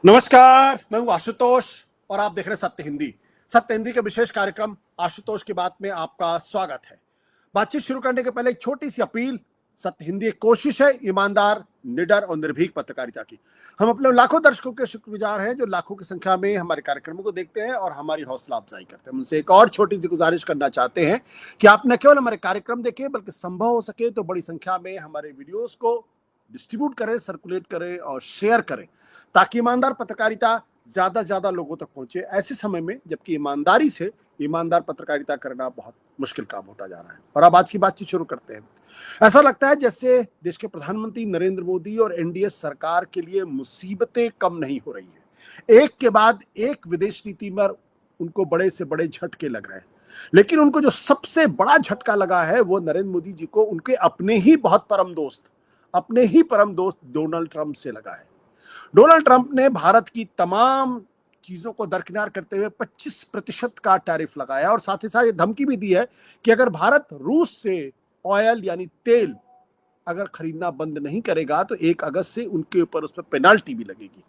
नमस्कार, मैं हूं आशुतोष और आप देख रहे हैं सत्य हिंदी। सत्य हिंदी के विशेष कार्यक्रम आशुतोष की बात में आपका स्वागत है। बातचीत शुरू करने के पहले एक छोटी सी अपील। सत्य हिंदी एक कोशिश है ईमानदार, निडर और निर्भीक पत्रकारिता की। हम अपने लाखों दर्शकों के शुक्रगुजार हैं जो लाखों की संख्या में हमारे कार्यक्रमों को देखते हैं और हमारी हौसला अफजाई करते हैं। हम उनसे एक और छोटी सी गुजारिश करना चाहते हैं कि आप न केवल हमारे कार्यक्रम देखें बल्कि संभव हो सके तो बड़ी संख्या में हमारे वीडियोस को डिस्ट्रीब्यूट करें, सर्कुलेट करें और शेयर करें, ताकि ईमानदार पत्रकारिता ज्यादा लोगों तक पहुंचे ऐसे समय में जबकि ईमानदारी से ईमानदार पत्रकारिता करना बहुत मुश्किल काम होता जा रहा है। और अब आज की बातचीत शुरू करते हैं। ऐसा लगता है जैसे देश के प्रधानमंत्री नरेंद्र मोदी और एनडीए सरकार के लिए मुसीबतें कम नहीं हो रही हैं। एक के बाद एक विदेश नीति में उनको बड़े से बड़े झटके लग रहे हैं, लेकिन उनको जो सबसे बड़ा झटका लगा है वो नरेंद्र मोदी जी को उनके अपने ही परम दोस्त डोनाल्ड ट्रंप से लगा है। डोनाल्ड ट्रंप ने भारत की तमाम चीजों को दरकिनार करते हुए 25% का टैरिफ लगाया और साथ ही साथ ये धमकी भी दी है कि अगर भारत रूस से ऑयल यानी तेल अगर खरीदना बंद नहीं करेगा तो 1 अगस्त से उनके ऊपर उस पर पेनाल्टी भी लगेगी।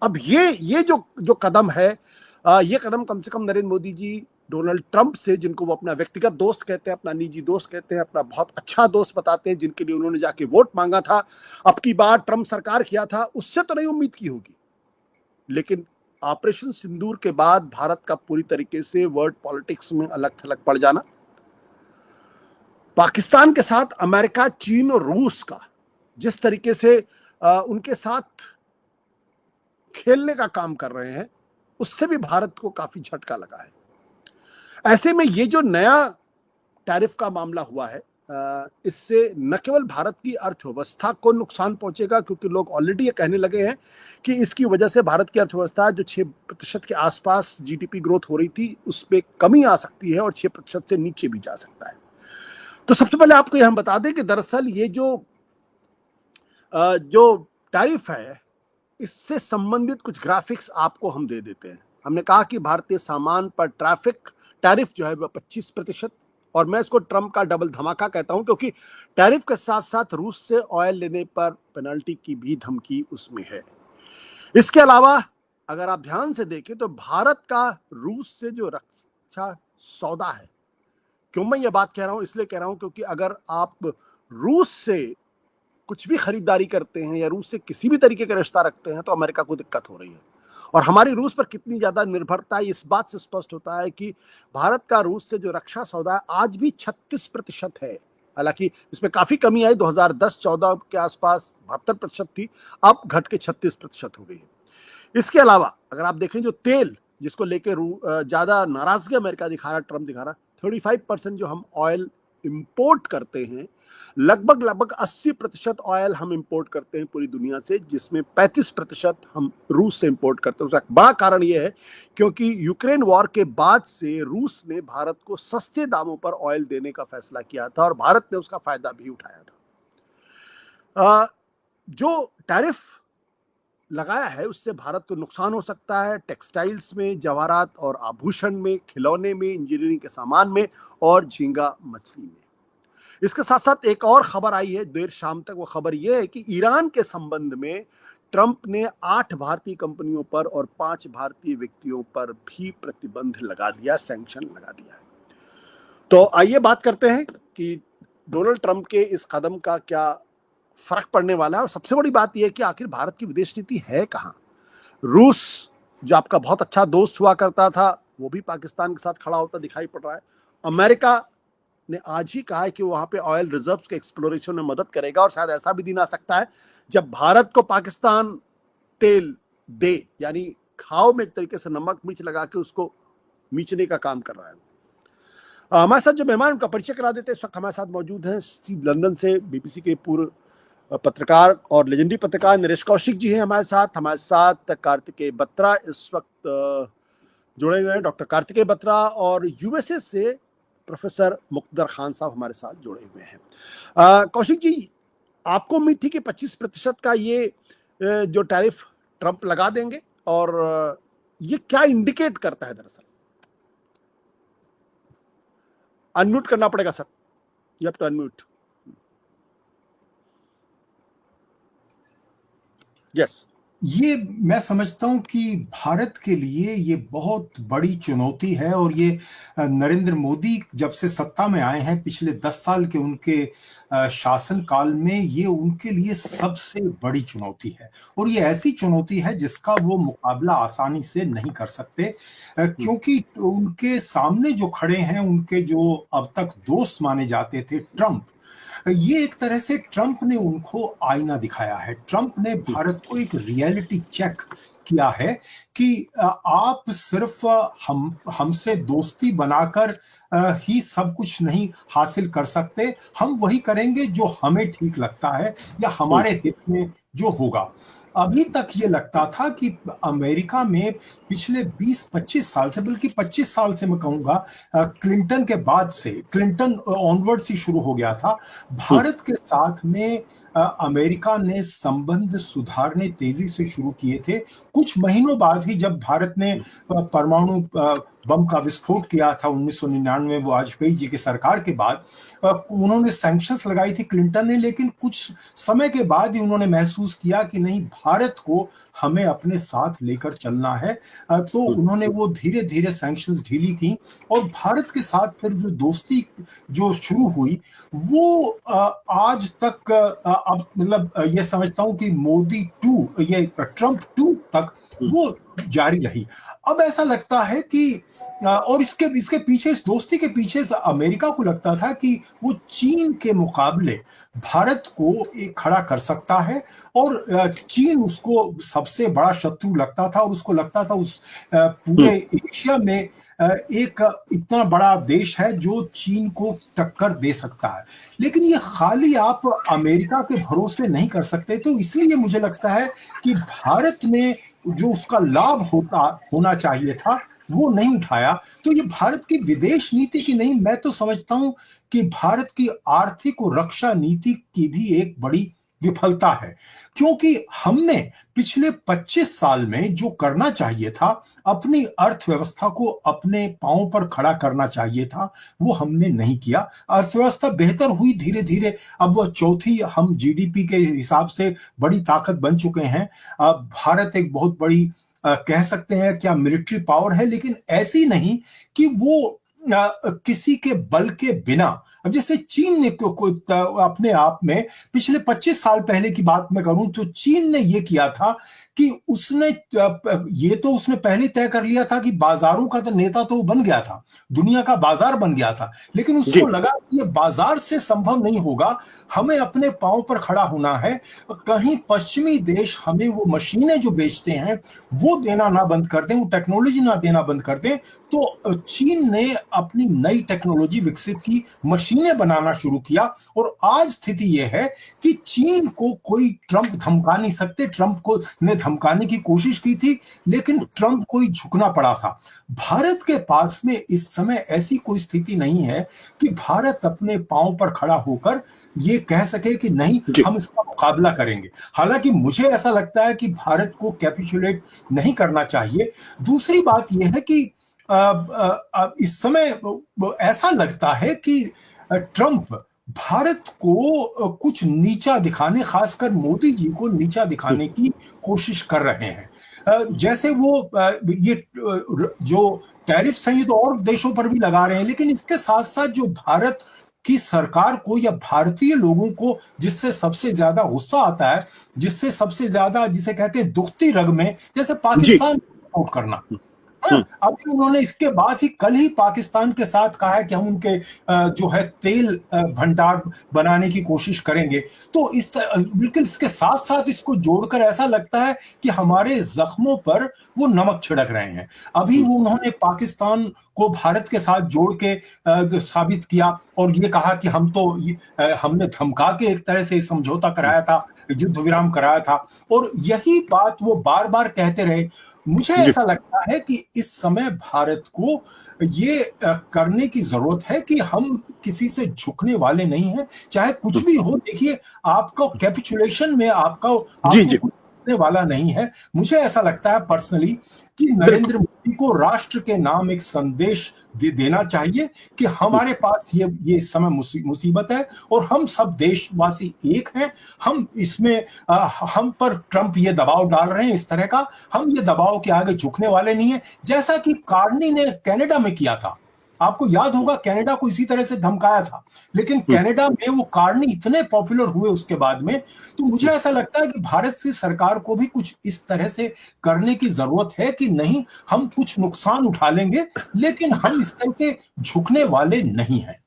अब ये जो कदम है, ये कदम कम से कम नरेंद्र मोदी जी डोनाल्ड ट्रंप से, जिनको वो अपना व्यक्तिगत दोस्त कहते हैं, अपना निजी दोस्त कहते हैं, अपना बहुत अच्छा दोस्त बताते हैं, जिनके लिए उन्होंने जाके वोट मांगा था, अब की बार ट्रंप सरकार किया था, उससे तो नहीं उम्मीद की होगी। लेकिन ऑपरेशन सिंदूर के बाद भारत का पूरी तरीके से वर्ल्ड पॉलिटिक्स में अलग थलग पड़ जाना, पाकिस्तान के साथ अमेरिका, चीन और रूस का जिस तरीके से उनके साथ खेलने का काम कर रहे हैं, उससे भी भारत को काफी झटका लगा है। ऐसे में ये जो नया टैरिफ का मामला हुआ है, इससे न केवल भारत की अर्थव्यवस्था को नुकसान पहुंचेगा, क्योंकि लोग ऑलरेडी ये कहने लगे हैं कि इसकी वजह से भारत की अर्थव्यवस्था जो 6% के आसपास जीडीपी ग्रोथ हो रही थी उस पर कमी आ सकती है और 6% से नीचे भी जा सकता है। तो सबसे पहले आपको यह हम बता दें कि दरअसल ये जो टैरिफ है, इससे संबंधित कुछ ग्राफिक्स आपको हम दे देते हैं। हमने कहा कि भारतीय सामान पर टैरिफ जो है वह 25%, और मैं इसको ट्रंप का डबल धमाका कहता हूं, क्योंकि टैरिफ के साथ साथ रूस से ऑयल लेने पर पेनल्टी की भी धमकी उसमें है। इसके अलावा अगर आप ध्यान से देखें तो भारत का रूस से जो रक्षा सौदा है, क्यों मैं ये बात कह रहा हूं, इसलिए कह रहा हूं क्योंकि अगर आप रूस से कुछ भी खरीदारी करते हैं या रूस से किसी भी तरीके का रिश्ता रखते हैं तो अमेरिका को दिक्कत हो रही है। और हमारी रूस पर कितनी ज्यादा निर्भरता है इस बात से स्पष्ट होता है कि भारत का रूस से जो रक्षा सौदा है आज भी 36% है। हालांकि इसमें काफी कमी आई, 2010-14 के आसपास 72% थी, अब घट के 36% हो गई है। इसके अलावा अगर आप देखें जो तेल, जिसको लेकर ज्यादा नाराजगी अमेरिका दिखा रहा, ट्रंप दिखा रहा, 35% जो हम ऑयल इंपोर्ट करते हैं, लगभग 80% ऑयल हम इंपोर्ट करते हैं पूरी दुनिया से, जिसमें 35% हम रूस से इंपोर्ट करते हैं। उसका बड़ा कारण यह है क्योंकि यूक्रेन वॉर के बाद से रूस ने भारत को सस्ते दामों पर ऑयल देने का फैसला किया था और भारत ने उसका फायदा भी उठाया था। जो टैरिफ लगाया है उससे भारत को नुकसान हो सकता है, टेक्सटाइल्स में, जवाहरात और आभूषण में, खिलौने में, इंजीनियरिंग के सामान में और झींगा मछली में। इसके साथ साथ एक और खबर आई है देर शाम तक। वो खबर यह है कि ईरान के संबंध में ट्रंप ने 8 भारतीय कंपनियों पर और 5 भारतीय व्यक्तियों पर भी प्रतिबंध लगा दिया, सैंक्शन लगा दिया है। तो आइए बात करते हैं कि डोनाल्ड ट्रंप के इस कदम का क्या फर्क पड़ने वाला है, और सबसे बड़ी बात यह है कि आखिर भारत की विदेश नीति है कहां। रूस, जो आपका बहुत अच्छा दोस्त हुआ करता था, वो भी पाकिस्तान के साथ खड़ा होता दिखाई पड़ रहा है। अमेरिका ने आज ही कहा है कि वो वहां पे ऑयल रिजर्व्स के एक्सप्लोरेशन में मदद करेगा, और शायद ऐसा भी दिन आ सकता है जब भारत को पाकिस्तान तेल दे, यानी खाओ में एक तरीके से नमक मिर्च लगा के उसको मीचने का काम कर रहा है। हमारे साथ जो मेहमान, उनका परिचय करा देते हैं। इस वक्त हमारे साथ मौजूद हैं लंदन से बीबीसी के पूर्व पत्रकार और लेजेंडरी पत्रकार नरेश कौशिक जी हैं हमारे साथ कार्तिकेय बत्रा इस वक्त जुड़े हुए हैं, डॉक्टर कार्तिकेय बत्रा, और यूएसए से प्रोफेसर मुक्तदर खान साहब हमारे साथ जुड़े हुए हैं। कौशिक जी, आपको उम्मीद थी कि 25% का ये जो टैरिफ ट्रंप लगा देंगे, और ये क्या इंडिकेट करता है दरअसल? अनम्यूट करना पड़ेगा sir, you have to unmute. Yes. ये मैं समझता हूं कि भारत के लिए ये बहुत बड़ी चुनौती है। और ये नरेंद्र मोदी जब से सत्ता में आए हैं, पिछले 10 साल के उनके शासन काल में, ये उनके लिए सबसे बड़ी चुनौती है। और ये ऐसी चुनौती है जिसका वो मुकाबला आसानी से नहीं कर सकते, क्योंकि उनके सामने जो खड़े हैं, उनके जो अब तक दोस्त माने जाते थे, ट्रंप, ये एक तरह से ट्रंप ने उनको आईना दिखाया है। ट्रंप ने भारत को एक रियलिटी चेक किया है कि आप सिर्फ हमसे दोस्ती बनाकर ही सब कुछ नहीं हासिल कर सकते। हम वही करेंगे जो हमें ठीक लगता है या हमारे हित में जो होगा। अभी तक ये लगता था कि अमेरिका में पिछले 20-25 साल से, बल्कि 25 साल से मैं कहूंगा, क्लिंटन के बाद से, क्लिंटन ऑनवर्ड से शुरू हो गया था, भारत के साथ में अमेरिका ने संबंध सुधारने तेजी से शुरू किए थे। कुछ महीनों बाद ही जब भारत ने परमाणु बम का विस्फोट किया था 1999 वाजपेयी जी की सरकार के बाद, उन्होंने सैंक्शंस लगाई थी क्लिंटन ने। लेकिन कुछ समय के बाद ही उन्होंने महसूस किया कि नहीं, भारत को हमें अपने साथ लेकर चलना है। तो उन्होंने वो धीरे धीरे सैंक्शंस ढीली की, और भारत के साथ फिर जो दोस्ती जो शुरू हुई, वो आज तक, अब मतलब ये समझता हूं कि मोदी टू, ये ट्रंप टू तक वो जारी रही। अब ऐसा लगता है कि और इसके इसके पीछे, इस दोस्ती के पीछे अमेरिका को लगता था कि वो चीन के मुकाबले भारत को एक खड़ा कर सकता है, और चीन उसको सबसे बड़ा शत्रु लगता था, और उसको लगता था उस पूरे एशिया में एक इतना बड़ा देश है जो चीन को टक्कर दे सकता है। लेकिन ये खाली आप अमेरिका के भरोसे नहीं कर सकते। तो इसलिए मुझे लगता है कि भारत ने जो उसका लाभ होना चाहिए था, वो नहीं उठाया। तो ये भारत की विदेश नीति की नहीं, मैं तो समझता हूं कि भारत की आर्थिक और रक्षा नीति की भी एक बड़ी विफलता है। क्योंकि हमने पिछले 25 साल में जो करना चाहिए था, अपनी अर्थव्यवस्था को अपने पांव पर खड़ा करना चाहिए था, वो हमने नहीं किया। अर्थव्यवस्था बेहतर हुई धीरे धीरे, अब वह चौथी, हम जीडीपी के हिसाब से बड़ी ताकत बन चुके हैं। अब भारत एक बहुत बड़ी, कह सकते हैं क्या, मिलिट्री पावर है, लेकिन ऐसी नहीं कि वो किसी के बल के बिना, अब जैसे चीन ने अपने आप में, पिछले 25 साल पहले की बात मैं करूं तो चीन ने यह किया था कि उसने ये तो उसने पहले तय कर लिया था कि बाजारों का तो नेता तो बन गया था, दुनिया का बाजार बन गया था। लेकिन उसको लगा कि ये बाजार से संभव नहीं होगा, हमें अपने पांव पर खड़ा होना है। कहीं पश्चिमी देश हमें वो मशीनें जो बेचते हैं वो देना ना बंद कर दें, वो टेक्नोलॉजी ना देना बंद कर दें। तो चीन ने अपनी नई टेक्नोलॉजी विकसित की, मशीनें बनाना शुरू किया, और आज स्थिति यह है कि चीन को कोई ट्रंप धमका नहीं सकते। ट्रंप को ने धमकाने की कोशिश की थी, लेकिन ट्रंप को ही झुकना पड़ा था। भारत के पास में इस समय ऐसी कोई स्थिति नहीं है कि भारत अपने पांव पर खड़ा होकर ये कह सके कि नहीं, हम इसका मुकाबला करेंगे। हालांकि मुझे ऐसा लगता है कि भारत को कैपिचुलेट नहीं करना चाहिए। दूसरी बात यह है कि इस समय ऐसा लगता है कि ट्रंप भारत को कुछ नीचा दिखाने, खासकर मोदी जी को नीचा दिखाने की कोशिश कर रहे हैं। जैसे वो ये जो टैरिफ्स हैं, ये तो और देशों पर भी लगा रहे हैं, लेकिन इसके साथ साथ जो भारत की सरकार को या भारतीय लोगों को जिससे सबसे ज्यादा गुस्सा आता है, जिससे सबसे ज्यादा, जिसे कहते हैं दुखती रग में, जैसे पाकिस्तान सपोर्ट करना। अभी उन्होंने इसके बाद ही, कल ही पाकिस्तान के साथ कहा है कि हम उनके जो है तेल भंडार बनाने की कोशिश करेंगे। तो बिल्कुल इसके साथ साथ इसको जोड़कर ऐसा लगता है कि हमारे जख्मों पर वो नमक छिड़क रहे हैं। अभी वो उन्होंने पाकिस्तान को भारत के साथ जोड़ के साबित किया, और ये कहा कि हमने धमका के एक तरह से समझौता कराया था, युद्ध विराम कराया था, और यही बात वो बार बार कहते रहे। मुझे ऐसा लगता है कि इस समय भारत को ये करने की जरूरत है कि हम किसी से झुकने वाले नहीं हैं, चाहे कुछ भी हो। देखिए, आपका कैपिचुलेशन में आपको झुकने वाला नहीं है। मुझे ऐसा लगता है पर्सनली कि नरेंद्र मोदी को राष्ट्र के नाम एक संदेश देना चाहिए कि हमारे पास ये इस समय मुसीबत है और हम सब देशवासी एक हैं। हम इसमें हम पर ट्रंप ये दबाव डाल रहे हैं इस तरह का, हम ये दबाव के आगे झुकने वाले नहीं है, जैसा कि कार्नी ने कनाडा में किया था। आपको याद होगा कनाडा को इसी तरह से धमकाया था, लेकिन कनाडा में वो कार्नी इतने पॉपुलर हुए उसके बाद में। तो मुझे ऐसा लगता है कि भारत की सरकार को भी कुछ इस तरह से करने की जरूरत है कि नहीं, हम कुछ नुकसान उठा लेंगे लेकिन हम इस तरह से झुकने वाले नहीं हैं।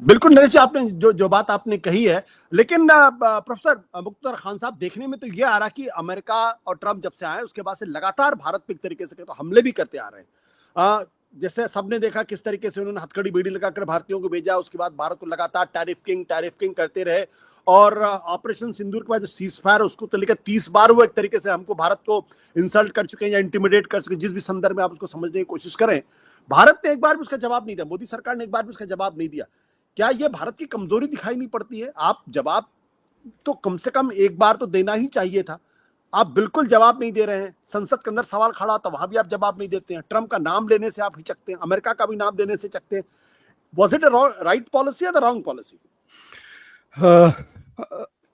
बिल्कुल नरेश जी, आपने जो बात आपने कही है, लेकिन प्रोफेसर मुख्तार खान साहब, देखने में तो ये आ रहा कि अमेरिका और ट्रंप जब से आए उसके बाद से लगातार भारत पे एक तरीके से तो हमले भी करते आ रहे हैं। जैसे सबने देखा किस तरीके से उन्होंने हथकड़ी बेड़ी लगाकर भारतीयों को भेजा, उसके बाद भारत को लगातार टैरिफ किंग करते रहे, और ऑपरेशन सिंदूर के बाद जो सीज फायर उसको तो लेकर 30 बार वो एक तरीके से हमको भारत को इंसल्ट कर चुके हैं या इंटिमिडेट कर चुके हैं, जिस भी संदर्भ में आप उसको समझने की कोशिश करें। भारत ने एक बार भी उसका जवाब नहीं दिया, मोदी सरकार ने एक बार भी उसका जवाब नहीं दिया। क्या ये भारत की कमजोरी दिखाई नहीं पड़ती है? आप जवाब तो कम से कम एक बार तो देना ही चाहिए था, आप बिल्कुल जवाब नहीं दे रहे हैं। संसद के अंदर सवाल खड़ा था, वहां भी आप जवाब नहीं देते हैं। ट्रंप का नाम लेने से आप हिचकते हैं, अमेरिका का भी नाम लेने से हिचकते हैं। वॉज इट राइट पॉलिसी या द रॉन्ग पॉलिसी?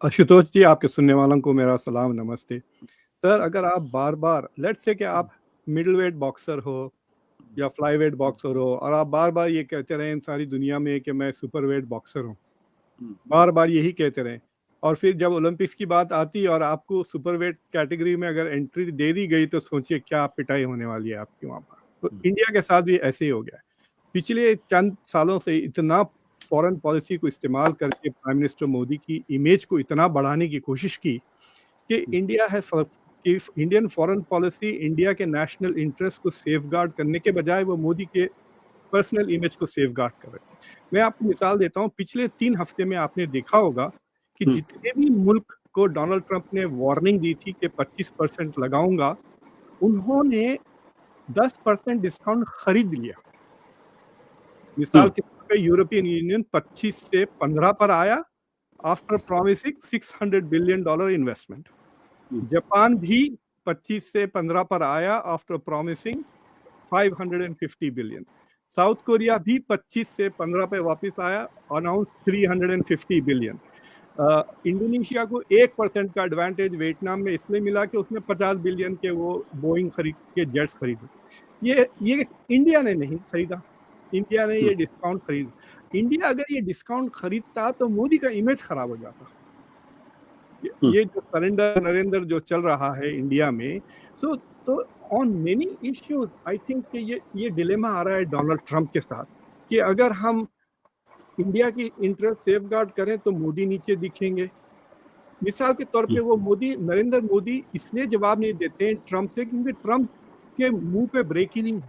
आशुतोष जी, आपके सुनने वालों को मेरा सलाम, नमस्ते सर। अगर आप बार बार लेट्स से कि आप मिडिल वेट बॉक्सर हो या फ्लाई वेट बॉक्सर हो और आप बार बार ये कहते रहें सारी दुनिया में कि मैं सुपर वेट बॉक्सर हूँ, बार बार यही कहते रहें, और फिर जब ओलंपिक्स की बात आती और आपको सुपर वेट कैटेगरी में अगर एंट्री दे दी गई तो सोचिए क्या पिटाई होने वाली है आपकी वहाँ पर। तो इंडिया के साथ भी ऐसे ही हो गया। पिछले चंद सालों से इतना फॉरेन पॉलिसी को इस्तेमाल करके प्राइम मिनिस्टर मोदी की इमेज को इतना बढ़ाने की कोशिश की कि इंडियन फॉरेन पॉलिसी इंडिया के नेशनल इंटरेस्ट को सेफगार्ड करने के बजाय वो मोदी के पर्सनल इमेज को सेफगार्ड कर रहे हैं। मैं आपको मिसाल देता हूँ, पिछले 3 हफ्ते में आपने देखा होगा कि जितने भी मुल्क को डोनाल्ड ट्रंप ने वार्निंग दी थी कि 25% लगाऊंगा, उन्होंने 10% डिस्काउंट खरीद लिया। मिसाल के तौर पे यूरोपियन यूनियन 25 से 15 पर आया after promising $600 billion investment. Japan भी 25 से 15 पर आया after promising $550 billion. South Korea भी 25 से 15 पे वापस आया, अनाउंस $350 बिलियन। इंडोनेशिया को 1% का एडवांटेज वियतनाम में इसलिए मिला कि उसने 50 बिलियन के वो बोइंग खरीद के जेट्स खरीदे। ये इंडिया ने नहीं खरीदा, इंडिया ने ये डिस्काउंट खरीदा। इंडिया अगर ये डिस्काउंट खरीदता तो मोदी का इमेज खराब हो जाता। ये जो सरेंडर नरेंद्र जो चल रहा है इंडिया में, तो on many issues I think कि ये डिलेमा आ रहा है डोनाल्ड ट्रंप के साथ कि अगर हम इंडिया की इंटरेस्ट सेफगार्ड करें तो मोदी नीचे दिखेंगे। मिसाल के तौर पे वो नरेंद्र मोदी इसलिए जवाब नहीं देते हैं ट्रंप से क्योंकि ट्रंप के मुंह पे ब्रेक ही नहीं।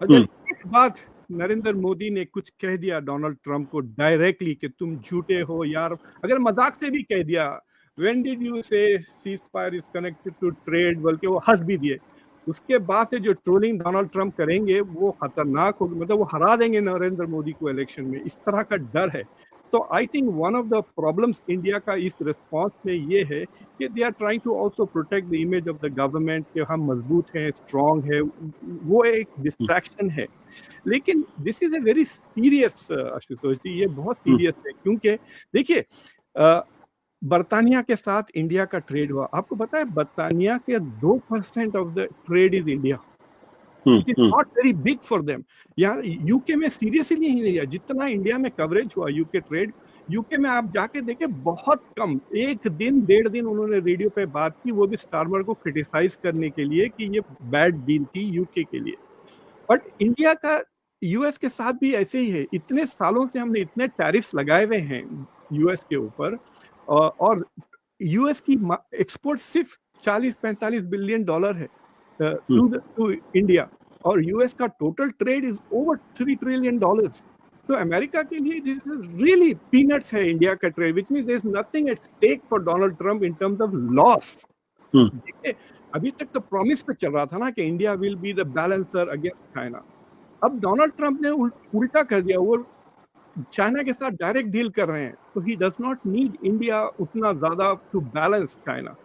अगर एक बात नरेंद्र मोदी ने कुछ कह दिया डोनाल्ड ट्रंप को डायरेक्टली कि तुम झूठे हो यार, अगर मजाक से भी कह दिया when did you say ceasefire is connected to trade, बल्कि वो हंस भी दिए, उसके बाद से जो ट्रोलिंग डोनाल्ड ट्रंप करेंगे वो खतरनाक होगी, मतलब वो हरा देंगे नरेंद्र मोदी को इलेक्शन में, इस तरह का डर है। तो I think one of the problems India का इस रिस्पॉन्स में ये है कि they are trying to also protect the image of the government कि हम मजबूत हैं, स्ट्रांग है, वो एक डिस्ट्रैक्शन है। लेकिन this is a very serious Ashutosh ji, ये बहुत सीरियस है क्योंकि देखिए बर्तानिया के साथ इंडिया का ट्रेड हुआ, आपको पता है बर्तानिया के 2% of the trade is India, it is not very big for them. यहाँ यूके में सीरियसली नहीं लिया जितना इंडिया में कवरेज हुआ यूके ट्रेड। यूके में आप जाके देखें बहुत कम, 1 दिन 1.5 दिन उन्होंने रेडियो पे बात की, वो भी स्टारमर को क्रिटिसाइज करने के लिए कि ये बैड डील थी यूके के लिए। बट इंडिया का यूएस के साथ भी ऐसे ही है, इतने सालों से हमने इतने टैरिफ्स लगाए हुए हैं यूएस के ऊपर, और यूएस की एक्सपोर्ट सिर्फ $40-45 बिलियन है टू इंडिया, और यूएस का total trade is over $3 trillion. तो अमेरिका के लिए दिस इज रियली पीनट्स है इंडिया का trade, which means there is nothing at stake for Donald Trump in terms of loss. देखिए अभी तक तो प्रॉमिस पे चल रहा था ना कि India will be the balancer against China, अब डोनाल्ड ट्रंप ने उल्टा कर दिया, वो चाइना के साथ डायरेक्ट डील कर रहे हैं, so he does not need India उतना ज्यादा टू बैलेंस चाइना।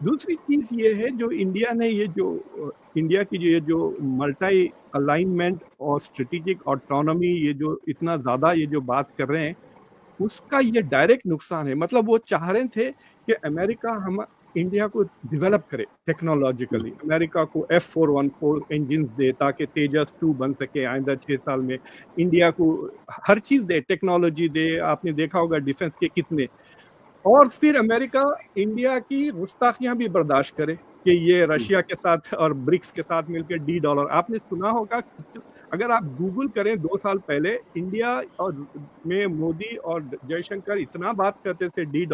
दूसरी चीज ये है जो इंडिया ने ये जो इंडिया की जो मल्टी अलाइनमेंट और स्ट्रेटेजिक ऑटोनॉमी ये जो इतना ज्यादा ये जो बात कर रहे हैं उसका ये डायरेक्ट नुकसान है। मतलब वो चाह रहे थे कि अमेरिका हम इंडिया को डेवलप करे टेक्नोलॉजिकली, अमेरिका को F414 इंजिन दे ताकि तेजस 2 बन सके आइंदा 6 साल में, इंडिया को हर चीज दे, टेक्नोलॉजी दे, आपने देखा होगा डिफेंस के कितने, और फिर अमेरिका इंडिया की गुस्ताखियां भी बर्दाश्त करे कि ये रशिया के साथ और ब्रिक्स के साथ मिलकर $D। आपने सुना होगा, अगर आप गूगल करें 2 साल पहले इंडिया और में मोदी और जयशंकर इतना बात करते थे $D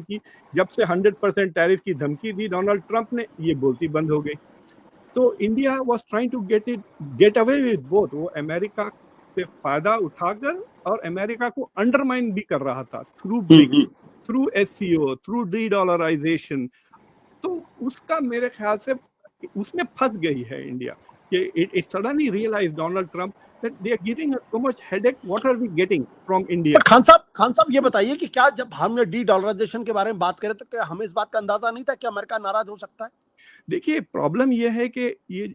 की, जब से 100% टैरिफ की धमकी दी डोनाल्ड ट्रंप ने, ये बोलती बंद हो गई। तो India was trying to get away with both, वो अमेरिका से फायदा उठाकर और अमेरिका को अंडरमाइन भी कर रहा था through BRICS, through SCO, through $D। तो उसका मेरे ख्याल से उसमें फंस गई है इंडिया कि it suddenly realized Donald Trump that they are giving us so much headache, what are we getting from India? पर खान साहब ये बताइए कि क्या जब हमने डी-डॉलराइजेशन के बारे में बात करें तो क्या हमें इस बात का अंदाजा नहीं था कि अमेरिका नाराज हो सकता है? देखिए प्रॉब्लम ये है कि ये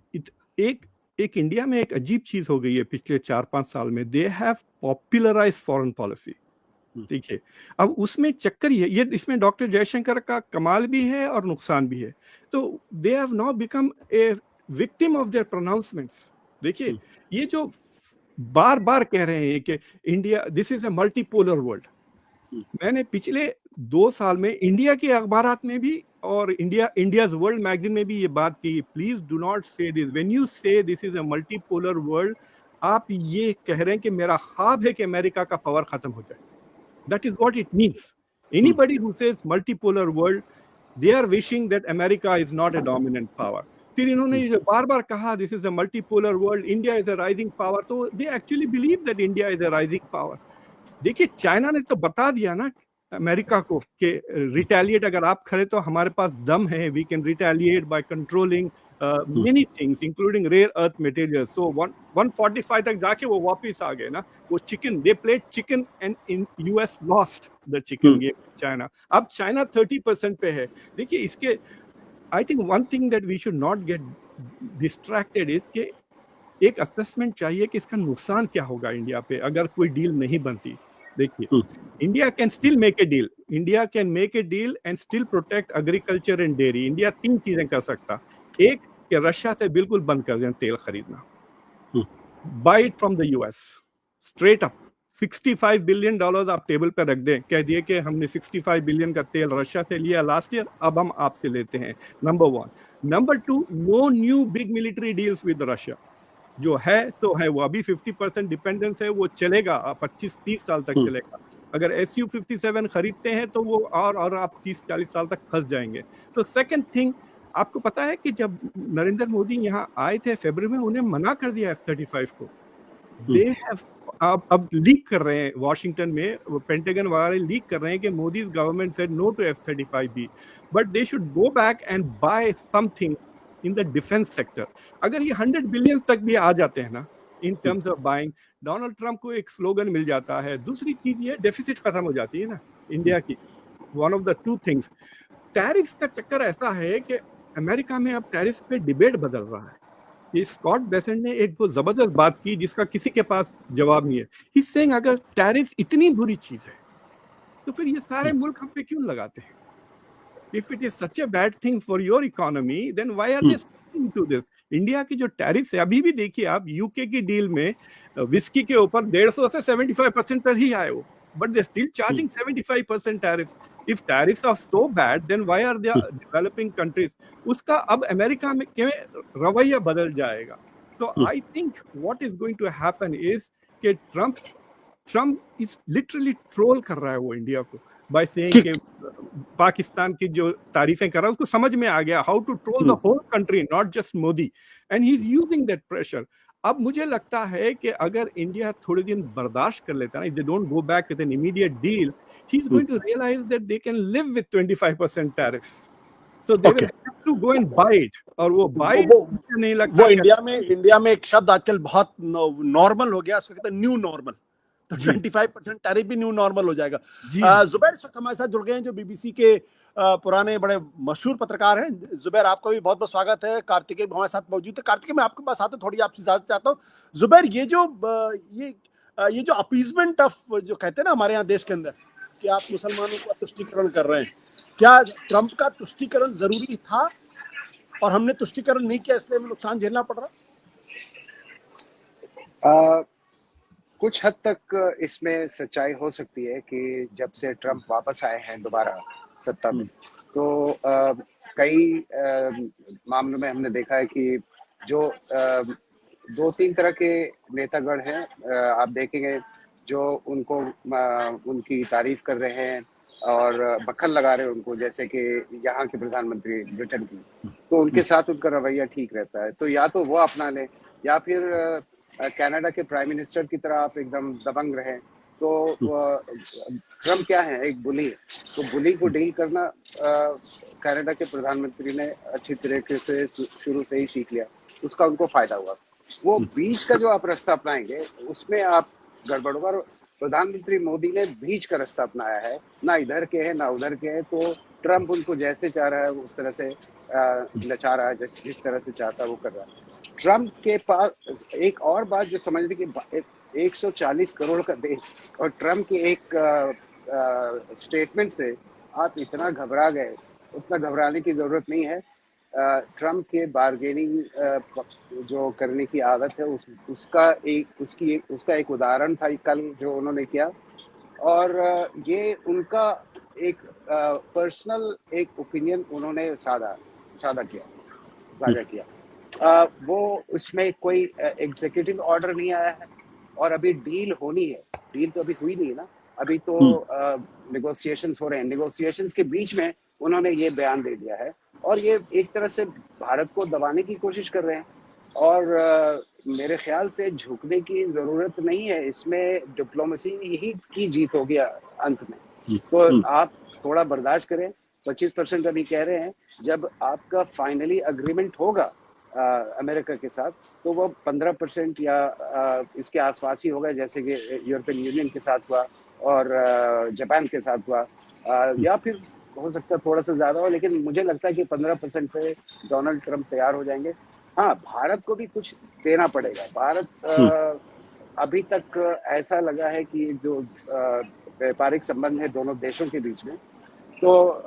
एक इंडिया में एक अजीब चीज हो गई है पिछले 4-5 साल में, they have popularised foreign policy. देखिए अब उसमें चक्कर ये इसमें डॉक्टर जयशंकर का कमाल भी है और नुकसान भी है। तो they have now become a victim of their pronouncements. देखिए ये जो बार बार कह रहे हैं कि India this is A multipolar world, मैंने पिछले 2 साल में इंडिया के अखबारात में भी और इंडियाज वर्ल्ड मैगजीन में भी ये बात की, प्लीज डू नॉट से दिस, व्हेन यू से this is A multipolar world, आप ये कह रहे हैं कि मेरा ख्वाब है कि अमेरिका का पावर खत्म हो जाए। That is what it means. Anybody who says multipolar world, they are wishing that America is not a dominant power. फिर इन्होंने बार बार कहा this is a multipolar world, India is a rising power, तो they actually believe that India is a rising power. देखिए China ने तो बता दिया ना अमेरिका को कि रिटेलिएट अगर आप करें तो हमारे पास दम है, we can retaliate by controlling many things including rare earth material. So 145 तक जाके वो वापस आ गए ना, वो chicken they played chicken and in US lost the chicken game China. अब चाइना 30% पे है। देखिए इसके I think one thing that we should not get distracted is के एक असेसमेंट चाहिए कि इसका नुकसान क्या होगा इंडिया पे अगर कोई डील नहीं बनती। देखिए India can still make a deal, India can make a deal and still protect agriculture and dairy. India 3 चीजें कर सकता, एक कि रशिया से बिल्कुल बंद कर दें तेल खरीदना, buy it from the US straight up, $65 billion आप टेबल पे रख दें, कह दिए कि हमने 65 बिलियन का तेल रशिया से लिया लास्ट ईयर, अब हम आपसे लेते हैं। Number 1। Number 2, no new big military deals with Russia. जो है तो है, वो अभी 50% डिपेंडेंस है, वो चलेगा 25-30 साल तक चलेगा। अगर Su-57 खरीदते हैं तो वो और आप 30-40 साल तक फंस जाएंगे। तो सेकंड थिंग, आपको पता है कि जब नरेंद्र मोदी यहाँ आए थे फरवरी में, उन्हें मना कर दिया F-35 को। दे हैव अब लीक कर रहे हैं वॉशिंगटन में, पेंटागन वगैरह लीक कर रहे हैं कि Modi government said no to F-35B, but they should go back and buy something in the defence sector. अगर ये 100 बिलियन तक भी आ जाते हैं ना इन terms of buying, Donald Trump को एक स्लोगन मिल जाता है। दूसरी चीज ये डेफिसिट खत्म हो जाती है ना इंडिया की, one of the 2 things. Tariff का चक्कर ऐसा है कि अमेरिका में अब टैरिफ पे डिबेट बदल रहा है। ये स्कॉट बेसेंट ने एक बहुत जबरदस्त बात की जिसका किसी के पास जवाब नहीं है। ही सेइंग अगर टैरिफ इतनी बुरी चीज है तो फिर ये सारे मुल्क हम पे क्यों लगाते हैं? If it is such a bad thing for your economy, then why are they sticking to this? India की जो टैरिफ है, अभी भी देखिए आप यूके की डील में विस्की के ऊपर 150 से 75% पर ही आए वो, but they're still charging 75% tariffs. If tariffs are so bad, then why are they developing countries? उसका अब अमेरिका में रवैया बदल जाएगा। तो I think what is going to happen is कि ट्रम्प is literally troll कर रहा है वो इंडिया को by saying कि पाकिस्तान की जो तारीफें कर रहा है उसको समझ में आ गया how to troll the whole country, not just Modi, and he is using that pressure. अब मुझे लगता है कि अगर इंडिया थोड़े दिन बर्दाश्त कर लेता है, if they don't go back with an immediate deal, he is going to realise that they can live with 25% tariffs, so they will have to go and buy it. और वो बाय नहीं लगता, वो इंडिया में एक शब्द आजकल बहुत नॉर्मल हो गया, उसको कहते हैं न्यू नॉर्मल। तो जी 25% टैरिफ भी न्यू नॉर्मल हो जाएगा। जी जुबैर इस वक्त हमारे साथ जुड़ गए हैं, जो बीबीसी के पुराने बड़े मशहूर पत्रकार हैं। जुबैर, आपका भी बहुत बहुत स्वागत है। कार्तिकेय भी हमारे साथ मौजूद है। कार्तिकेय, मैं आपके पास आता हूँ, थोड़ी आपसे इजाजत चाहता हूँ। जुबैर, ये जो अपीजमेंट ऑफ, जो कहते हैं ना हमारे यहाँ देश के अंदर कि आप मुसलमानों का तुष्टीकरण कर रहे हैं, क्या ट्रंप का तुष्टीकरण जरूरी था और हमने तुष्टीकरण नहीं किया इसलिए हमें नुकसान झेलना पड़ रहा? कुछ हद तक इसमें सच्चाई हो सकती है कि जब से ट्रंप वापस आए हैं दोबारा सत्ता में, तो कई मामलों में हमने देखा है कि जो 2-3 तरह के नेतागण हैं, आप देखेंगे जो उनको उनकी तारीफ कर रहे हैं और बखल लगा रहे हैं उनको, जैसे कि यहाँ के प्रधानमंत्री ब्रिटेन की, तो उनके साथ उनका रवैया ठीक रहता है। तो या तो वो अपना लें, या फिर कनाडा के प्राइम मिनिस्टर की तरह आप एकदम दबंग रहें। तो ट्रम्प क्या है, एक बुली है। तो बुली को डील करना कनाडा के प्रधानमंत्री ने अच्छी तरीके से शुरू से ही सीख लिया, उसका उनको फायदा हुआ। वो बीच का जो आप रास्ता अपनाएंगे उसमें आप गड़बड़ होगा। और प्रधानमंत्री मोदी ने बीच का रास्ता अपनाया है, ना इधर के हैं ना उधर के हैं। तो ट्रम्प उनको जैसे चाह रहा है उस तरह से नचा रहा है, जिस तरह से चाहता है वो कर रहा है। ट्रम्प के पास एक और बात जो समझने की, 140 करोड़ का देश और ट्रम्प के एक स्टेटमेंट से आप इतना घबरा गए, उतना घबराने की जरूरत नहीं है। ट्रम्प के बार्गेनिंग जो करने की आदत है, उसका एक उदाहरण था कल जो उन्होंने किया। और ये उनका एक पर्सनल एक ओपिनियन उन्होंने साझा किया। वो उसमें कोई एग्जीक्यूटिव ऑर्डर नहीं आया है और अभी डील होनी है। डील तो अभी हुई नहीं है ना, अभी तो नेगोशिएशंस हो रहे हैं। नेगोशिएशंस के बीच में उन्होंने ये बयान दे दिया है और ये एक तरह से भारत को दबाने की कोशिश कर रहे हैं। और मेरे ख्याल से झुकने की जरूरत नहीं है, इसमें डिप्लोमेसी ही की जीत होगी अंत में। तो आप थोड़ा बर्दाश्त करें। 25% अभी कह रहे हैं, जब आपका फाइनली अग्रीमेंट होगा अमेरिका के साथ, तो वो 15% या इसके आसपास ही होगा, जैसे कि यूरोपियन यूनियन के साथ हुआ और जापान के साथ हुआ। या फिर हो सकता है थोड़ा सा ज्यादा हो, लेकिन मुझे लगता है कि 15% पे डोनाल्ड ट्रंप तैयार हो जाएंगे। हाँ, भारत को भी कुछ देना पड़ेगा। भारत अभी तक ऐसा लगा है कि जो व्यापारिक संबंध है दोनों देशों के बीच में, तो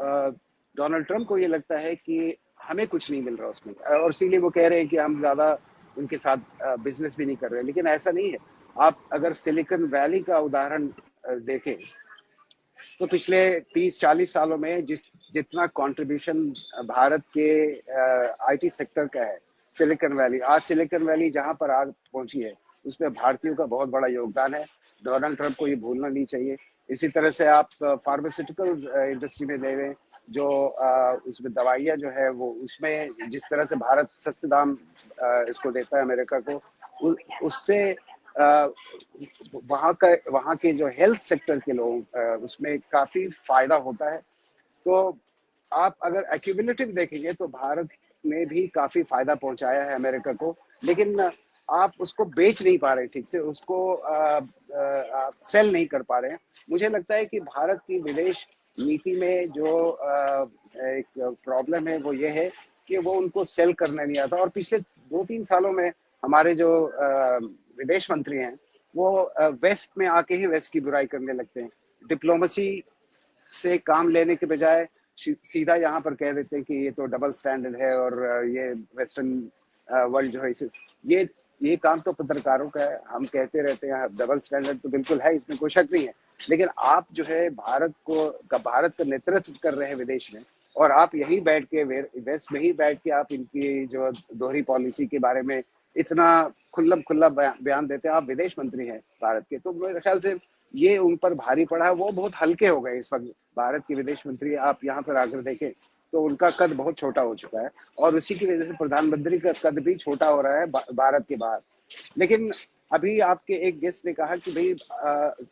डोनाल्ड ट्रंप को ये लगता है कि हमें कुछ नहीं मिल रहा उसमें, और इसीलिए वो कह रहे हैं कि हम ज्यादा उनके साथ बिजनेस भी नहीं कर रहे। लेकिन ऐसा नहीं है। आप अगर सिलिकॉन वैली का उदाहरण देखें, तो पिछले 30-40 सालों में जितना कंट्रीब्यूशन भारत के आईटी सेक्टर का है, सिलिकॉन वैली, आज सिलिकॉन वैली जहां पर आज पहुंची है, उसमें भारतीयों का बहुत बड़ा योगदान है। डोनाल्ड ट्रंप को ये भूलना नहीं चाहिए। इसी तरह से आप फार्मास्यूटिकल इंडस्ट्री में ले रहे हैं, जो उसमें दवाइयाँ जो है वो, उसमें जिस तरह से भारत सस्ते दाम इसको देता है अमेरिका को, उससे वहाँ के जो हेल्थ सेक्टर के लोग, उसमें काफी फायदा होता है। तो आप अगर एक्यूमुलेटिव देखेंगे तो भारत ने भी काफी फायदा पहुंचाया है अमेरिका को, लेकिन आप उसको बेच नहीं पा रहे ठीक से, उसको सेल नहीं कर पा रहे हैं। मुझे लगता है कि भारत की विदेश नीति में जो एक प्रॉब्लम है वो ये है कि वो उनको सेल करना नहीं आता। और पिछले 2-3 सालों में हमारे जो विदेश मंत्री हैं, वो वेस्ट में आके ही वेस्ट की बुराई करने लगते हैं। डिप्लोमेसी से काम लेने के बजाय सीधा यहाँ पर कह देते हैं कि ये तो डबल स्टैंडर्ड है और ये वेस्टर्न वर्ल्ड जो है इसे, ये काम तो पत्रकारों का है। हम कहते रहते हैं डबल स्टैंडर्ड तो बिल्कुल है, इसमें कोई शक नहीं है। लेकिन आप जो है भारत का नेतृत्व कर रहे हैं विदेश में, और आप यही बैठ के वेस्ट में ही बैठ के आप इनकी जो दोहरी पॉलिसी के बारे में इतना खुल्ला बयान देते हैं। आप विदेश मंत्री हैं भारत के, तो मेरे ख्याल से ये उन पर भारी पड़ा है। वो बहुत हल्के हो गए इस वक्त। भारत के विदेश मंत्री आप यहाँ पर आकर देखें तो उनका कद बहुत छोटा हो चुका है, और उसी की वजह से प्रधानमंत्री का कद भी छोटा हो रहा है भारत के बाहर। लेकिन अभी आपके एक गेस्ट ने कहा कि भाई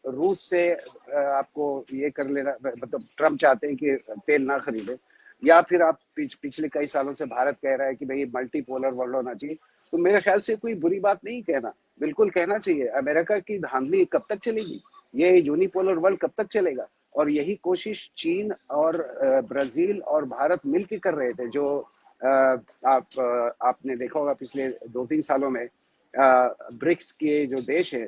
रूस से आपको ये कर लेना, मतलब ट्रम्प चाहते हैं कि तेल ना खरीदे, या फिर आप पिछले कई सालों से भारत कह रहा है कि भाई मल्टीपोलर वर्ल्ड होना चाहिए। तो मेरे ख्याल से कोई बुरी बात नहीं कहना, बिल्कुल कहना चाहिए। अमेरिका की धांधली कब तक चलेगी? ये यूनिपोलर वर्ल्ड कब तक चलेगा? और यही कोशिश चीन और ब्राजील और भारत मिलकर कर रहे थे, जो आपने देखा होगा पिछले 2-3 सालों में ब्रिक्स के जो देश हैं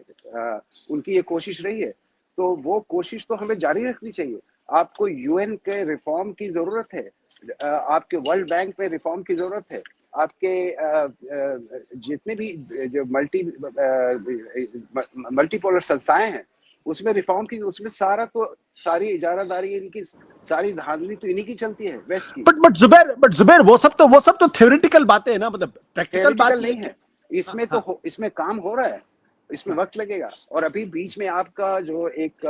उनकी ये कोशिश रही है। तो वो कोशिश तो हमें जारी रखनी चाहिए। आपको यूएन के रिफॉर्म की जरूरत है, आपके वर्ल्ड बैंक में रिफॉर्म की जरूरत है, आपके जितने भी जो मल्टीपोलर संस्थाएं हैं उसमें रिफॉर्म की, उसमें सारी इजारादारी इनकी, सारी धांधली तो इन्हीं की चलती है वेस्ट की। बट जुबैर वो सब तो थ्योरेटिकल बातें हैं ना, मतलब प्रैक्टिकल बात नहीं है इसमें। हाँ, तो इसमें काम हो रहा है, इसमें वक्त लगेगा। और अभी बीच में आपका जो एक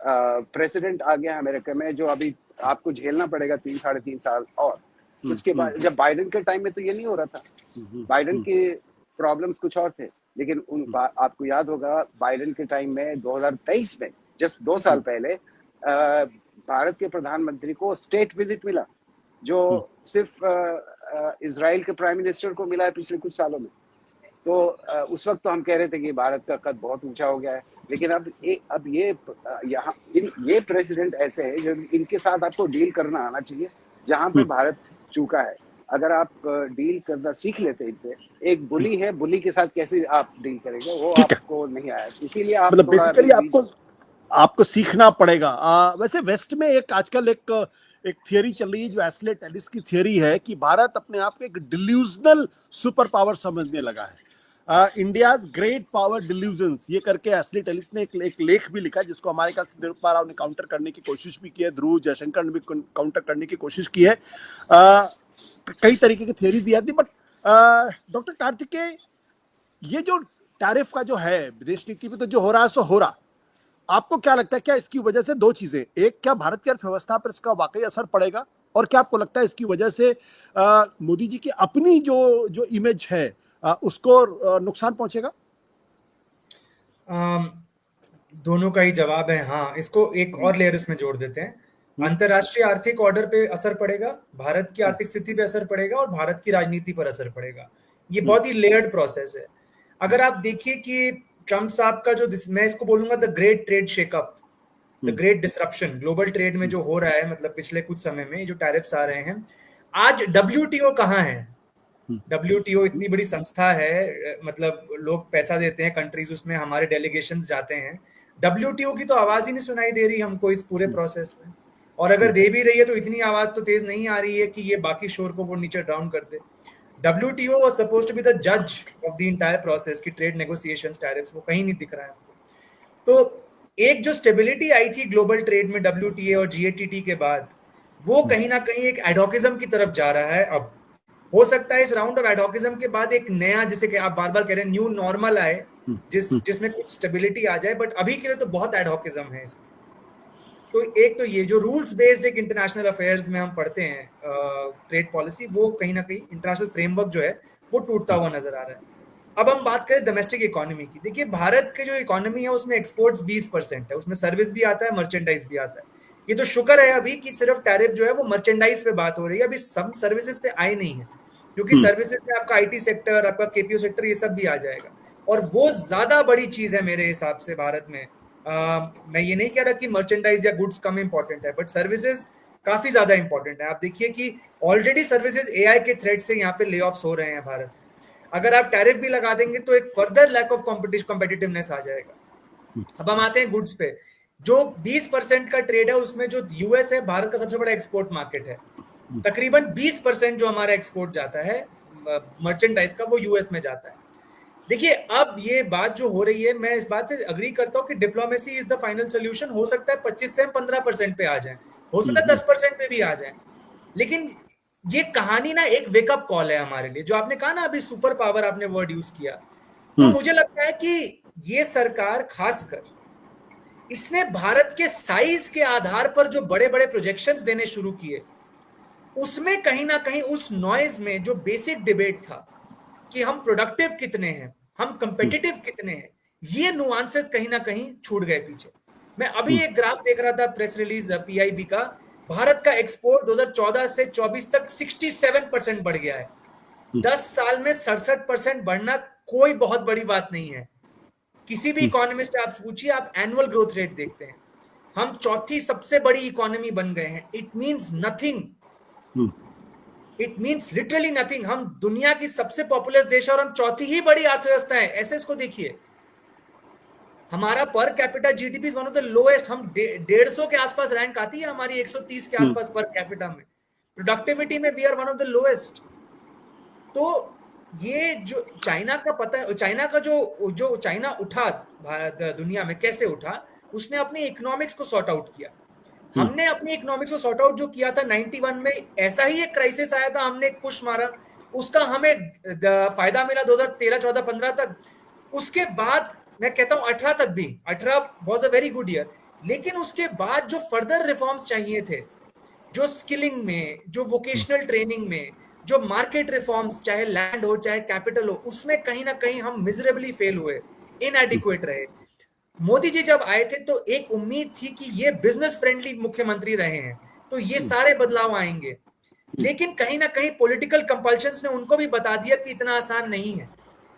प्रेसिडेंट आ गया अमेरिका में, जो अभी आपको झेलना पड़ेगा 3-3.5 साल। और उसके बाद जब बाइडेन के टाइम में तो ये नहीं हो रहा था, बाइडेन के प्रॉब्लम्स कुछ और थे। लेकिन आपको याद होगा बाइडेन के टाइम में 2023 में जस्ट 2 साल पहले भारत के प्रधानमंत्री को स्टेट विजिट मिला, जो सिर्फ इजराइल के प्राइम मिनिस्टर को मिला है पिछले कुछ सालों में। तो उस वक्त तो हम कह रहे थे कि भारत का कद बहुत ऊंचा हो गया है। लेकिन अब ये प्रेसिडेंट ऐसे है जो इनके साथ आपको डील करना आना चाहिए, जहां पे भारत चूका है। अगर आप डील करना सीख लेते इनसे, एक बुली है, बुली के साथ कैसे आप डील करेंगे वो आपको नहीं आया, इसीलिए आप मतलब बेसिकली आपको सीखना पड़ेगा। वैसे वेस्ट में एक आजकल एक थियरी चल रही है जो एस्ले टेलिस की थियरी है कि भारत अपने आप को एक डिल्यूजनल सुपर पावर समझने लगा है। इंडियाज ग्रेट पावर डिल्यूजन्स ये करके एस्ले टेलिस ने एक लेख भी लिखा, जिसको हमारे ख्याल से निरुपमा राव ने काउंटर करने की कोशिश भी की है, ध्रुव जयशंकर ने भी काउंटर करने की कोशिश की है। कई तरीके की थियरी दी जाती। बट डॉक्टर कार्तिकेय, ये जो टैरिफ का जो है विदेश नीति में तो जो हो रहा है सो हो रहा, आपको क्या लगता है क्या इसकी वजह से दो चीजें, एक क्या भारत की अर्थव्यवस्था पर इसका वाकई असर पड़ेगा, और क्या आपको लगता है इसकी वजह से मोदी जी की अपनी जो इमेज है उसको नुकसान पहुंचेगा? दोनों का ही जवाब है हाँ। इसको एक और लेयर इसमें जोड़ देते हैं। अंतरराष्ट्रीय आर्थिक ऑर्डर पे असर पड़ेगा, भारत की आर्थिक स्थिति पे असर पड़ेगा और भारत की राजनीति पर असर पड़ेगा। ये बहुत ही लेयर्ड प्रोसेस है। अगर आप देखिए कि ट्रम्प साहब का जो, मैं इसको बोलूंगा the great trade shake up, the great disruption global trade में जो हो रहा है, मतलब पिछले कुछ समय में जो टैरिफ्स आ रहे हैं। आज WTO कहाँ है? WTO इतनी बड़ी संस्था है, मतलब लोग पैसा देते हैं कंट्रीज, उसमें हमारे डेलीगेशंस जाते हैं। WTO की तो आवाज ही नहीं सुनाई दे रही हमको इस पूरे प्रोसेस में। और अगर दे भी रही है तो इतनी आवाज तो तेज नहीं आ रही है कि ये बाकी शोर को वो नीचे डाउन कर दे। WTO was supposed to be the judge of the entire process की ट्रेड नेगोशिएशंस, टैरिफ्स, वो कहीं नहीं दिख रहा है। तो एक जो स्टेबिलिटी आई थी ग्लोबल ट्रेड में WTA और GATT के बाद, वो कहीं ना कहीं एक एडहॉकिज्म की तरफ जा रहा है। अब हो सकता है इस राउंड ऑफ एडहॉकिज्म के बाद एक नया, जिसे कि आप बार बार कह रहे हैं, न्यू नॉर्मल आए, जिसमें कुछ स्टेबिलिटी आ जाए। बट अभी के लिए तो बहुत एडहॉकिज्म है इसमें। तो एक तो ये जो रूल्स बेस्ड एक इंटरनेशनल अफेयर्स में हम पढ़ते हैं ट्रेड पॉलिसी, वो कहीं ना कहीं इंटरनेशनल फ्रेमवर्क जो है वो टूटता हुआ नजर आ रहा है। अब हम बात करें डोमेस्टिक इकोनॉमी की। देखिए भारत की जो इकोनॉमी है उसमें एक्सपोर्ट्स 20% है, उसमें सर्विस भी आता है, मर्चेंडाइज भी आता है। ये तो शुक्र है अभी कि सिर्फ टैरिफ जो है वो मर्चेंडाइज पे बात हो रही है, अभी सब सर्विसेज पे आए नहीं है, क्योंकि सर्विसेज में आपका IT सेक्टर, आपका KPO सेक्टर, ये सब भी आ जाएगा। और वो ज्यादा बड़ी चीज है मेरे हिसाब से भारत में। मैं ये नहीं कह रहा कि मर्चेंडाइज या गुड्स कम इंपॉर्टेंट है, बट सर्विसेज काफी ज्यादा इंपॉर्टेंट है। आप देखिए कि ऑलरेडी सर्विसेज AI के थ्रेट से यहाँ पे ले ऑफ्स हो रहे हैं भारत में। अगर आप टैरिफ भी लगा देंगे तो एक फर्दर लैक ऑफ कॉम्पिटिटिवनेस आ जाएगा। अब हम आते हैं गुड्स पे। जो 20% का ट्रेड है उसमें जो US है, भारत का सबसे बड़ा एक्सपोर्ट मार्केट है। तकरीबन 20% जो हमारा एक्सपोर्ट जाता है मर्चेंडाइज का, वो US में जाता है। देखिए अब ये बात जो हो रही है, मैं इस बात से अग्री करता हूँ कि diplomacy is the final solution. हो सकता है 25 से 15% पे आ जाए, हो सकता है 10% पे भी आ जाए। लेकिन ये कहानी ना एक वेकअप कॉल है हमारे लिए। जो आपने कहा ना अभी सुपर पावर, आपने वर्ड यूज किया, तो मुझे लगता है कि ये सरकार खासकर, इसने भारत के साइज के आधार पर जो बड़े बड़े प्रोजेक्शंस देने शुरू किए, उसमें कहीं ना कहीं उस नॉइज में जो बेसिक डिबेट था कि हम प्रोडक्टिव कितने हैं, हम कंपेटिटिव कितने हैं, ये नुआंसेस कहीं ना कहीं छूट गए पीछे। मैं अभी एक ग्राफ देख रहा था, प्रेस रिलीज PIB का, भारत का एक्सपोर्ट 2014 से 24 तक 67% बढ़ गया है। 10 साल में 67% बढ़ना कोई बहुत बड़ी बात नहीं है। किसी भी इकोनॉमिस्ट आप पूछिए, आप एनुअल ग्रोथ रेट देखते हैं, हम चौथी सबसे बड़ी इकोनॉमी बन गए हैं। It means nothing, it means literally nothing. हम दुनिया की सबसे पॉपुलर देश है और हम चौथी ही बड़ी अर्थव्यवस्था है, ऐसे इसको देखिए। हमारा per capita GDP is one of the lowest, हम 150 के आसपास रैंक आती है हमारी, 130 के आसपास पर कैपिटा में। प्रोडक्टिविटी में we are one of the lowest. तो ये जो चाइना का पता है, चाइना का जो चाइना उठा भारत दुनिया में कैसे उठा, उसने अपनी इकोनॉमिक्स को सॉर्ट आउट किया। हमने अपनी इकोनॉमिक्स को सॉर्ट आउट जो किया था 91 में, ऐसा ही एक क्राइसिस आया था, हमने एक पुश मारा, उसका हमें फायदा मिला 2013, 14, 15 तक। उसके बाद मैं कहता हूं 18 तक भी, 18 was a very good year. लेकिन उसके बाद जो फर्दर रिफॉर्म्स चाहिए थे, जो स्किलिंग में, जो वोकेशनल ट्रेनिंग में, जो मार्केट रिफॉर्म्स, चाहे लैंड हो चाहे कैपिटल हो, उसमें कहीं ना कहीं हम मिजरेबली फेल हुए, इनएडिक्वेट रहे। मोदी जी जब आए थे तो एक उम्मीद थी कि ये बिजनेस फ्रेंडली मुख्यमंत्री रहे हैं तो ये सारे बदलाव आएंगे। लेकिन कहीं ना कहीं पॉलिटिकल कंपल्शंस ने उनको भी बता दिया कि इतना आसान नहीं है।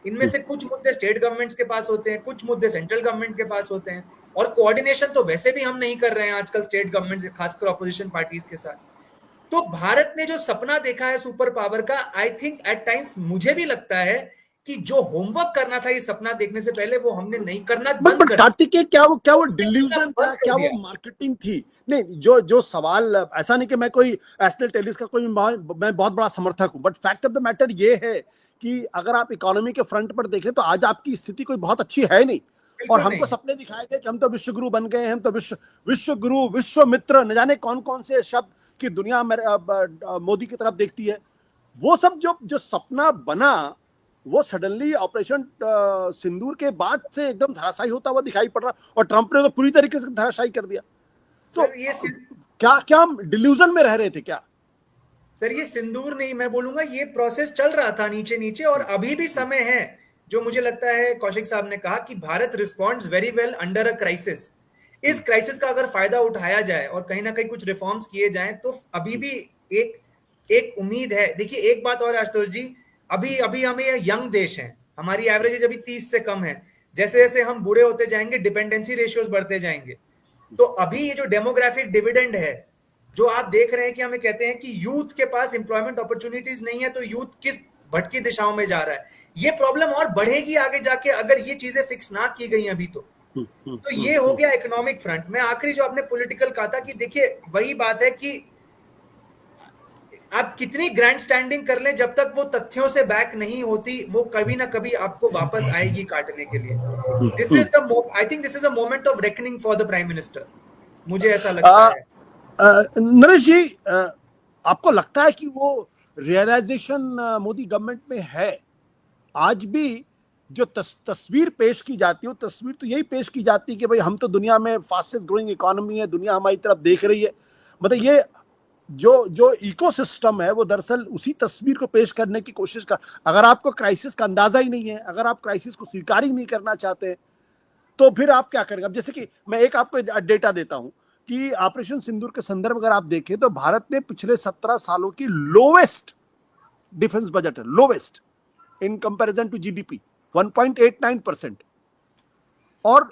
इनमें से कुछ मुद्दे स्टेट गवर्नमेंट्स के पास होते हैं, कुछ मुद्दे सेंट्रल गवर्नमेंट के पास होते हैं, और कोऑर्डिनेशन तो वैसे भी हम नहीं कर रहे हैं आजकल स्टेट गवर्नमेंट से, खासकर ऑपोजिशन पार्टीज के साथ। तो भारत ने जो सपना देखा है सुपर पावर का, आई थिंक एट टाइम्स मुझे भी लगता है कि जो होमवर्क करना था ये सपना देखने से पहले, वो हमने नहीं करना बंद कर कार्तिकेय, क्या वो डिल्यूजन था, क्या वो मार्केटिंग थी? नहीं, जो सवाल, ऐसा नहीं कि मैं कोई एस्टेल टेलिस का कोई मैं बहुत बड़ा समर्थक हूं, but fact of the matter ये है कि अगर आप इकोनॉमी के फ्रंट पर देखें तो आज आपकी स्थिति कोई बहुत अच्छी है नहीं। और हमको सपने दिखाए गए कि हम तो विश्व गुरु बन गए हैं, हम तो विश्व गुरु, विश्व मित्र, न जाने कौन कौन से शब्द की दुनिया मोदी की तरफ देखती है। वो सब जो सपना बना, वो सडनली ऑपरेशन सिंदूर के बाद से एकदम धराशायी होता हुआ दिखाई पड़ रहा, और ट्रंप ने तो पूरी तरीके से धराशायी कर दिया। तो ये क्या हम डिल्यूजन में रह रहे थे क्या? सर ये सिंदूर नहीं, मैं बोलूंगा ये प्रोसेस चल रहा था नीचे नीचे, और अभी भी समय है। जो मुझे लगता है कौशिक साहब ने कहा कि Bharat responds very well under a crisis. इस क्राइसिस का अगर फायदा उठाया जाए और कहीं ना कहीं कुछ रिफॉर्म्स किए जाएं तो अभी भी एक उम्मीद है। देखिए एक बात और आशुतोष जी, अभी हमें यंग देश है, हमारी एवरेज एज अभी 30 से कम है। जैसे जैसे हम बूढ़े होते जाएंगे डिपेंडेंसी रेशियोज बढ़ते जाएंगे। तो अभी ये जो डेमोग्राफिक डिविडेंड है जो आप देख रहे हैं कि हमें कहते हैं कि यूथ के पास एम्प्लॉयमेंट अपॉर्चुनिटीज नहीं है, तो यूथ किस भटकी दिशाओं में जा रहा है, ये प्रॉब्लम और बढ़ेगी आगे जाके अगर ये चीजें फिक्स ना की गई अभी। तो ये हो गया इकोनॉमिक फ्रंट में। आखिरी जो आपने पॉलिटिकल कहा था कि देखिए वही बात है कि आप कितनी ग्रैंड स्टैंडिंग कर लें, जब तक वो तथ्यों से बैक नहीं होती, वो कभी ना कभी आपको वापस आएगी काटने के लिए। This is the I think this is a moment of reckoning for the prime minister, मुझे ऐसा लगता है। नरेश जी, आपको लगता है कि वो रियलाइजेशन मोदी गवर्नमेंट में है? आज भी जो तस्वीर पेश की जाती है, तस्वीर तो यही पेश की जाती है कि भाई हम तो दुनिया में फास्टेस्ट ग्रोइंग इकोनॉमी है, दुनिया हमारी तरफ देख रही है। मतलब ये जो इकोसिस्टम है वो दरअसल उसी तस्वीर को पेश करने की कोशिश कर। अगर आपको क्राइसिस का अंदाजा ही नहीं है, अगर आप क्राइसिस को स्वीकार ही नहीं करना चाहते, तो फिर आप क्या करेंगे? अब जैसे कि मैं एक आपको डेटा देता हूं कि ऑपरेशन सिंदूर के संदर्भ अगर आप देखें तो भारत ने पिछले 17 सालों की लोवेस्ट डिफेंस बजट है, lowest in comparison to GDP, 1.89%। और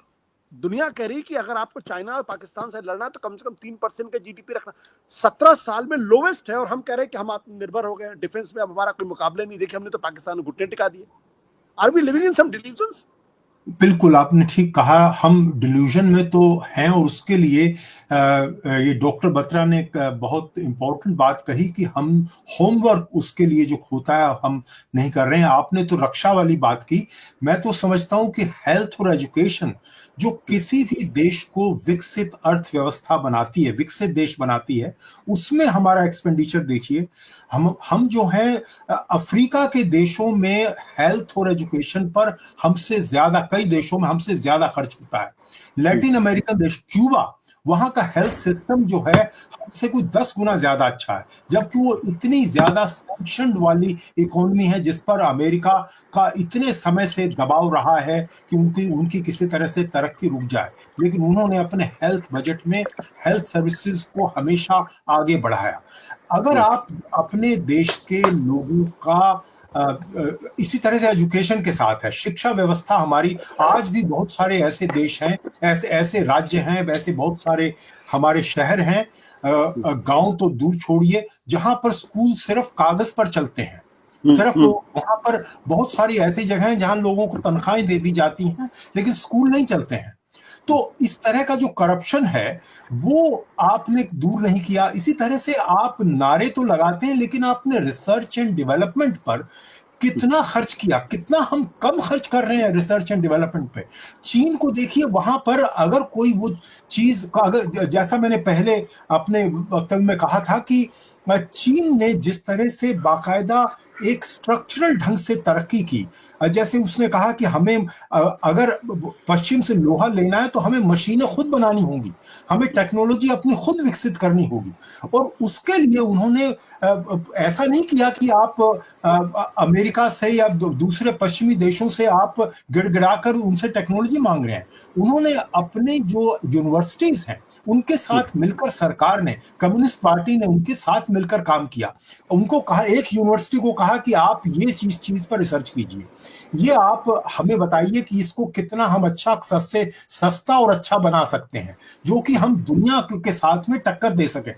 दुनिया कह रही कि अगर आपको चाइना और पाकिस्तान से लड़ना है तो कम से कम 3% का जीडीपी रखना। 17 साल में लोवेस्ट है, और हम कह रहे हैं कि हम आत्मनिर्भर हो गए डिफेंस में, अब हमारा कोई मुकाबले नहीं। देखिए हमने तो पाकिस्तान को घुटने टिका दिए। Are we living in some delusions? बिल्कुल आपने ठीक कहा, हम डिल्यूजन में तो हैं, और उसके लिए ये डॉक्टर बत्रा ने एक बहुत इंपॉर्टेंट बात कही कि हम होमवर्क उसके लिए जो होता है हम नहीं कर रहे हैं। आपने तो रक्षा वाली बात की, मैं तो समझता हूं कि हेल्थ और एजुकेशन जो किसी भी देश को विकसित अर्थव्यवस्था बनाती है, विकसित देश बनाती है, उसमें हमारा एक्सपेंडिचर देखिए। हम जो है अफ्रीका के देशों में हेल्थ और एजुकेशन पर हमसे ज्यादा, कई देशों में हमसे ज्यादा खर्च होता है। लैटिन अमेरिकन देश क्यूबा, वहां का हेल्थ सिस्टम जो है हमसे कोई 10 गुना ज्यादा अच्छा है, जबकि वो इतनी ज्यादा सैंक्शन्ड वाली इकोनॉमी है जिस पर अमेरिका का इतने समय से दबाव रहा है कि उनकी किसी तरह से तरक्की रुक जाए। लेकिन उन्होंने अपने हेल्थ बजट में हेल्थ सर्विसेज को हमेशा आगे बढ़ाया। अगर आप अपने देश के लोगों का इसी तरह से एजुकेशन के साथ है, शिक्षा व्यवस्था हमारी। आज भी बहुत सारे ऐसे देश हैं, ऐसे राज्य हैं, ऐसे बहुत सारे हमारे शहर हैं, गांव तो दूर छोड़िए, जहां पर स्कूल सिर्फ कागज पर चलते हैं। सिर्फ वहां पर बहुत सारी ऐसी जगह हैं जहां लोगों को तनख्वाहें दे दी जाती हैं, लेकिन स्कूल नहीं चलते हैं। तो इस तरह का जो करप्शन है वो आपने दूर नहीं किया। इसी तरह से आप नारे तो लगाते हैं, लेकिन आपने रिसर्च एंड डेवलपमेंट पर कितना खर्च किया, कितना हम कम खर्च कर रहे हैं रिसर्च एंड डेवलपमेंट पे। चीन को देखिए, वहां पर अगर कोई वो चीज का, अगर जैसा मैंने पहले अपने वक्तव्य में कहा था कि चीन ने जिस तरह से बाकायदा एक स्ट्रक्चरल ढंग से तरक्की की, जैसे उसने कहा कि हमें अगर पश्चिम से लोहा लेना है तो हमें मशीनें खुद बनानी होंगी, हमें टेक्नोलॉजी अपनी खुद विकसित करनी होगी। और उसके लिए उन्होंने ऐसा नहीं किया कि आप अमेरिका से या दूसरे पश्चिमी देशों से आप गिड़गिड़ाकर उनसे टेक्नोलॉजी मांग रहे हैं। उन्होंने अपने जो यूनिवर्सिटीज हैं उनके साथ मिलकर, सरकार ने, कम्युनिस्ट पार्टी ने उनके साथ मिलकर काम किया। उनको कहा, एक यूनिवर्सिटी को कहा कि आप ये चीज पर रिसर्च कीजिए, ये आप हमें बताइए कि इसको कितना हम अच्छा, सस्ता और अच्छा बना सकते हैं, जो कि हम दुनिया के साथ में टक्कर दे सकें।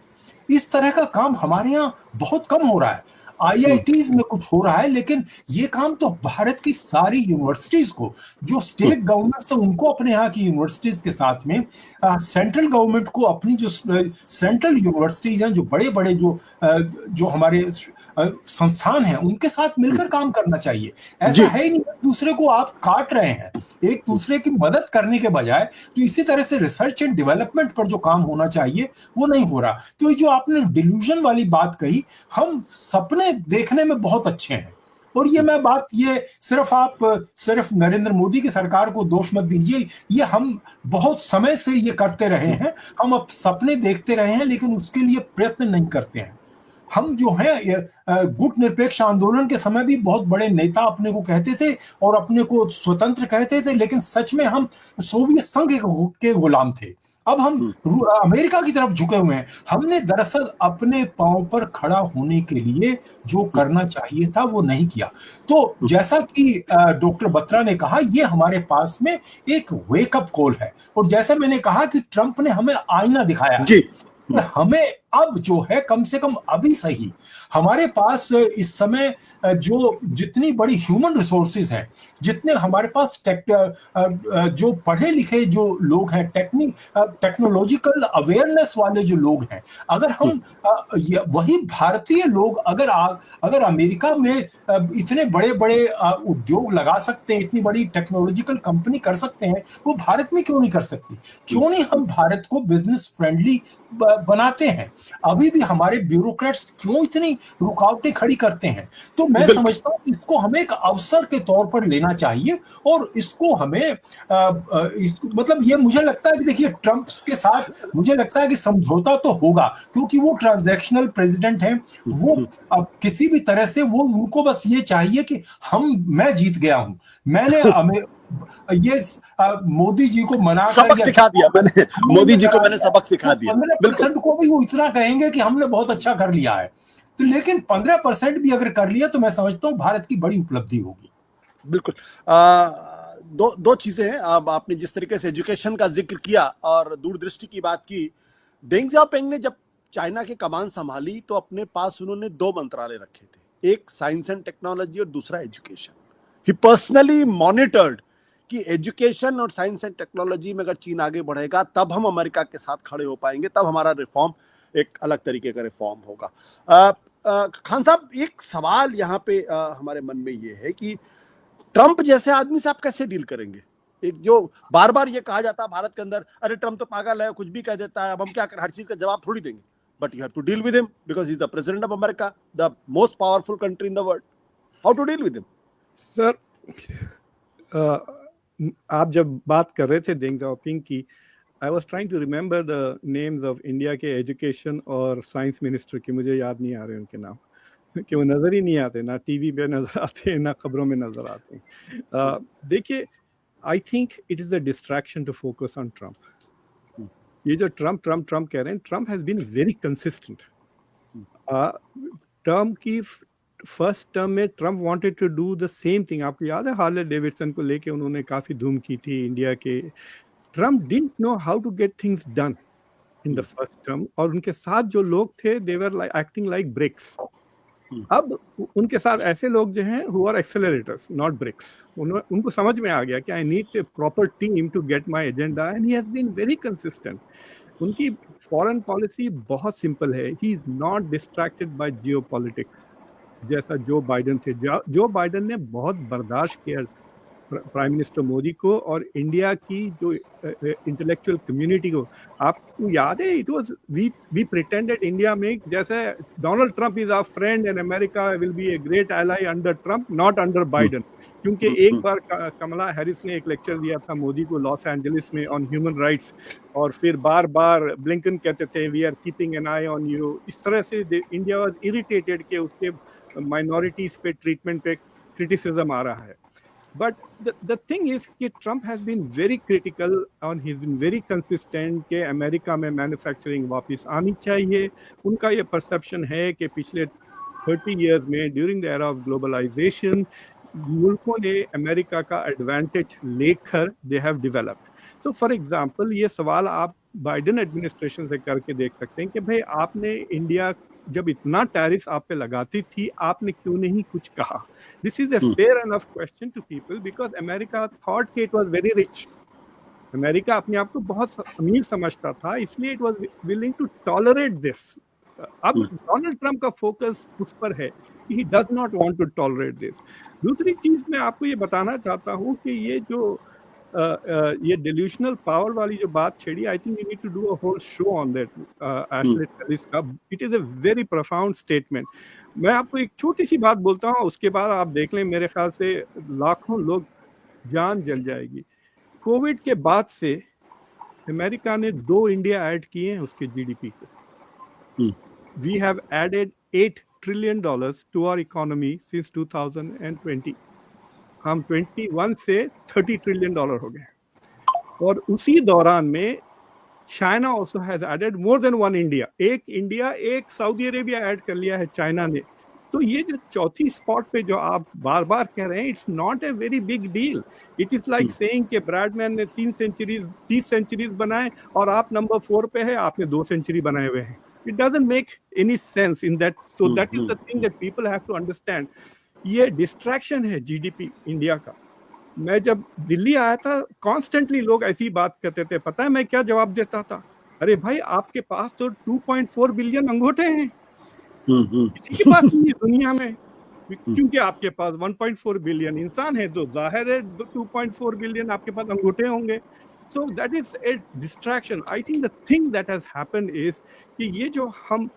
इस तरह का काम हमारे यहाँ बहुत कम हो रहा है। आईआईटीज में कुछ हो रहा है, लेकिन ये काम तो भारत की सारी यूनिवर्सिटीज को, जो स्टेट गवर्नमेंट से, उनको अपने यहाँ की यूनिवर्सिटीज के साथ में सेंट्रल गवर्नमेंट को अपनी जो सेंट्रल यूनिवर्सिटीज हैं, जो बड़े बड़े जो हमारे संस्थान हैं, उनके साथ मिलकर काम करना चाहिए। ऐसा है ही नहीं दूसरे को आप काट रहे हैं, एक दूसरे की मदद करने के बजाय। तो इसी तरह से रिसर्च एंड डेवलपमेंट पर जो काम होना चाहिए वो नहीं हो रहा। तो ये जो आपने डिल्यूजन वाली बात कही, हम सपने देखने में बहुत अच्छे हैं, और ये मैं बात, ये सिर्फ नरेंद्र मोदी की सरकार को दोष मत दीजिए, ये हम बहुत समय से ये करते रहे हैं। हम अब सपने देखते रहे हैं, लेकिन उसके लिए प्रयत्न नहीं करते हैं। हम जो है गुट निरपेक्ष आंदोलन के समय भी बहुत बड़े नेता अपने को कहते थे और अपने को स्वतंत्र कहते थे, लेकिन सच में हम सोवियत संघ के गुलाम थे। अब हम अमेरिका की तरफ झुके हुए हैं। हमने दरअसल अपने पांव पर खड़ा होने के लिए जो करना चाहिए था वो नहीं किया। तो जैसा कि डॉक्टर बत्रा ने कहा, ये हमारे पास में एक वेकअप कॉल है, और जैसा मैंने कहा कि ट्रंप ने हमें आईना दिखाया है। हमें अब जो है, कम से कम अभी सही, हमारे पास इस समय जो जितनी बड़ी ह्यूमन रिसोर्सेज हैं, जितने हमारे पास जो पढ़े लिखे जो लोग हैं, टेक्नोलॉजिकल अवेयरनेस वाले जो लोग हैं, अगर हम वही भारतीय लोग अगर अमेरिका में इतने बड़े बड़े उद्योग लगा सकते हैं, इतनी बड़ी टेक्नोलॉजिकल कंपनी कर सकते हैं, वो भारत में क्यों नहीं कर सकती? क्यों नहीं हम भारत को बिजनेस फ्रेंडली बनाते हैं? अभी भी हमारे ब्यूरोक्रेट्स क्यों इतनी रुकावटें खड़ी करते हैं? तो मैं समझता हूं इसको हमें एक अवसर के तौर पर लेना चाहिए, और इसको हमें मतलब ये मुझे लगता है कि देखिए, ट्रंप के साथ मुझे लगता है कि समझौता तो होगा, क्योंकि वो ट्रांजैक्शनल प्रेसिडेंट हैं। वो अब किसी भी तरह से उनको बस ये चाहिए कि मैं जीत गया हूं, मैंने ये मोदी जी को मना सबक सिखा दिया मैंने, मोदी जी को मैंने सबक सिखा दिया। 15% को भी वो इतना कहेंगे कि हमने बहुत अच्छा कर लिया है, तो लेकिन 15% भी अगर कर लिया तो मैं समझता हूं भारत की बड़ी उपलब्धि होगी। बिल्कुल। दो चीजें हैं। अब आपने जिस तरीके से एजुकेशन का जिक्र किया और दूरदृष्टि की बात की, डेंग जियाओपिंग ने जब चाइना की कमान संभाली तो अपने पास उन्होंने 2 मंत्रालय रखे थे, एक साइंस एंड टेक्नोलॉजी और दूसरा एजुकेशन। ही पर्सनली मॉनिटर्ड कि एजुकेशन और साइंस एंड टेक्नोलॉजी में अगर चीन आगे बढ़ेगा तब हम अमेरिका के साथ खड़े हो पाएंगे, तब हमारा रिफॉर्म एक अलग तरीके का रिफॉर्म होगा। खान साहब, एक सवाल यहाँ पे हमारे मन में ये है कि ट्रंप जैसे आदमी से आप कैसे डील करेंगे? एक जो बार बार ये कहा जाता है भारत के अंदर, अरे ट्रंप तो पागल है, कुछ भी कह देता है, अब हम क्या करें, हर चीज का जवाब थोड़ी देंगे। But you have to deal with him because he is the president of America, the most powerful country in the world. How to deal with him? Sir, आप जब बात कर रहे थे डेंग जियाओपिंग की, I was trying to remember the names of India के education और science minister की, मुझे याद नहीं आ रहे उनके नाम, कि वो नज़र ही नहीं आते, ना टीवी पे नज़र आते, ना खबरों में नज़र आते। देखिए, I think it is the distraction to focus on Trump. ये जो ट्रंप कह रहे हैं, Trump has been very consistent. Trump की फर्स्ट टर्म में Trump wanted to do the same thing. आपको याद है हार्ले डेविडसन को लेके उन्होंने काफी धूम की थी इंडिया के। Trump didn't know how to get things done in the first term, और उनके साथ जो लोग थे they were acting like brakes. अब उनके साथ ऐसे लोग जो हैं who are accelerators not brakes. उनको समझ में आ गया कि I need a proper team to get my agenda, and he has been very consistent. उनकी फॉरेन पॉलिसी बहुत सिंपल है, he is not distracted by geopolitics जैसा जो बाइडेन थे। जो बाइडेन ने बहुत बर्दाश्त किया प्राइम मिनिस्टर मोदी को और इंडिया की जो इंटेलेक्चुअल कम्युनिटी को। आपको याद है it was we pretended India में जैसे Donald Trump is our friend and America will be a great ally under Trump, not under Biden. क्योंकि एक बार कमला हैरिस ने एक लेक्चर दिया था मोदी को लॉस एंजलिस में ऑन ह्यूमन राइट्स, और फिर बार बार ब्लिंकन कहते थे we are keeping an eye on you. इस तरह से इंडिया वाज इरिटेटेड कि उसके माइनॉरिटीज पे ट्रीटमेंट पे क्रिटिसिज्म आ रहा है। But the thing is कि Trump has been very critical and he's been very consistent कि अमेरिका में मैन्युफैक्चरिंग वापस आनी चाहिए। उनका ये परसेप्शन है कि पिछले 30 years में during the era of globalisation मुल्कों ने अमेरिका का एडवांटेज लेकर दे हैव डेवलप्ड। तो फॉर एग्जांपल ये सवाल आप बाइडेन एडमिनिस्ट्रेशन से करके देख सकते हैं कि भाई आपने इंडिया जब इतना टैरिफ आप पे लगाती थी आपने क्यों नहीं कुछ कहा। This is a fair enough question to people because America thought कि it was very rich. America अपने आप को बहुत अमीर समझता था, इसलिए it was willing to tolerate this. अब डोनाल्ड ट्रंप का फोकस उस पर है कि he does not want to tolerate this. दूसरी चीज मैं आपको ये बताना चाहता हूँ कि ये जो ये डिल्यूशनल पावर वाली जो बात छेड़ी, I think we need to do a whole show on that Ashley Tellis का। It is a very profound statement. मैं आपको एक छोटी सी बात बोलता हूँ, उसके बाद आप देख लें, मेरे ख्याल से लाखों लोग जान जल जाएगी। कोविड के बाद से अमेरिका ने 2 इंडिया ऐड किए हैं उसके जीडीपी को। We have added $8 trillion to our economy since 2020। हम 21 से $30 trillion हो गए, और उसी दौरान में China also has added more than 1 India. एक इंडिया, एक सऊदी अरेबिया ऐड कर लिया है चाइना ने। तो ये जो चौथी स्पॉट पे जो आप बार बार कह रहे हैं, it's not a very big deal. It is like saying कि ब्रैडमैन ने 30 सेंचुरीज बनाए और आप नंबर 4 पे है, आपने 2 सेंचुरी बनाए हुए हैं। It doesn't make any sense in that. So that is the thing that people have to understand. ये डिस्ट्रैक्शन है जीडीपी इंडिया का। मैं जब दिल्ली आया था कॉन्स्टेंटली लोग ऐसी बात करते थे, पता है मैं क्या जवाब देता था? अरे भाई आपके पास तो 2.4 बिलियन अंगूठे हैं, किसी के पास नहीं है दुनिया में। क्योंकि आपके पास 1.4 बिलियन इंसान है, तो जाहिर है 2.4 बिलियन आपके पास अंगूठे होंगे। सो that is a distraction. I think the thing that has happened is कि ये जो हम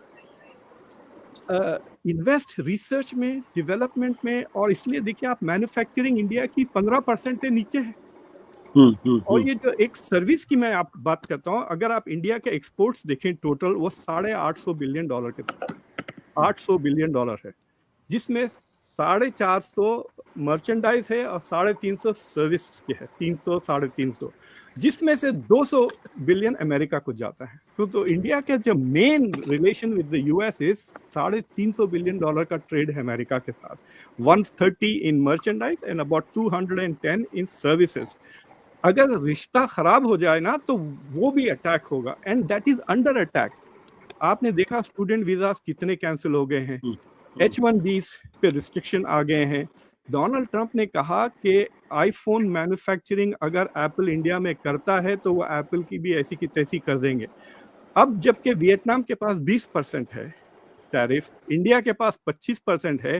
इन्वेस्ट रिसर्च में, डेवलपमेंट में, और इसलिए देखिए आप मैन्युफैक्चरिंग इंडिया की 15% से नीचे है। और ये जो एक सर्विस की मैं आप बात करता हूँ, अगर आप इंडिया के एक्सपोर्ट्स देखें टोटल, वो $850 बिलियन के $800 बिलियन है, जिसमें 450 मर्चेंडाइज है और 350 सर्विस के है, 300-350, जिसमें से 200 बिलियन अमेरिका को जाता है। तो इंडिया का जो main relation with the US is $350 billion का ट्रेड है अमेरिका के साथ, 130 in merchandise and about 210 in services. अगर रिश्ता खराब हो जाए ना तो वो भी अटैक होगा, and that is under attack. आपने देखा स्टूडेंट वीजास कितने कैंसिल हो गए हैं, H1Bs पे रिस्ट्रिक्शन आ गए हैं। डोनाल्ड ट्रंप ने कहा कि आईफोन मैन्युफैक्चरिंग अगर एप्पल इंडिया में करता है तो वो एप्पल की भी ऐसी की तैसी कर देंगे। अब जबकि वियतनाम के पास 20% है टैरिफ, इंडिया के पास 25% है।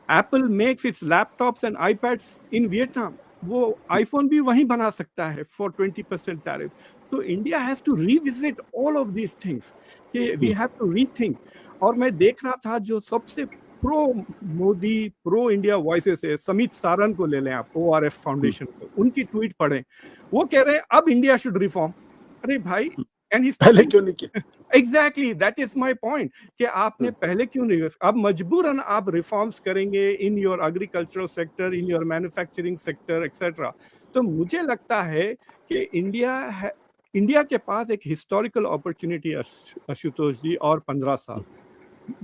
Apple makes its laptops and iPads in Vietnam, वो आईफोन भी वहीं बना सकता है फॉर 20% टैरिफ। तो India has to revisit all of these things कि वी हैव टू रीथिंक। और मैं देख रहा था जो सबसे pro Modi, pro India voices है, समित सारन को ले लें आप, ORF फाउंडेशन को, उनकी ट्वीट पढ़ें, वो कह रहे हैं अब इंडिया शुड रिफॉर्म। अरे भाई, एंड ही पहले क्यों नहीं किया? Exactly, that is my point कि आपने पहले क्यों नहीं। अब मजबूरन आप रिफॉर्म्स करेंगे in your agricultural sector, in your manufacturing sector etcetera. तो मुझे लगता है कि इंडिया के पास एक हिस्टोरिकल अपॉर्चुनिटी आशुतोष जी, और 15 साल।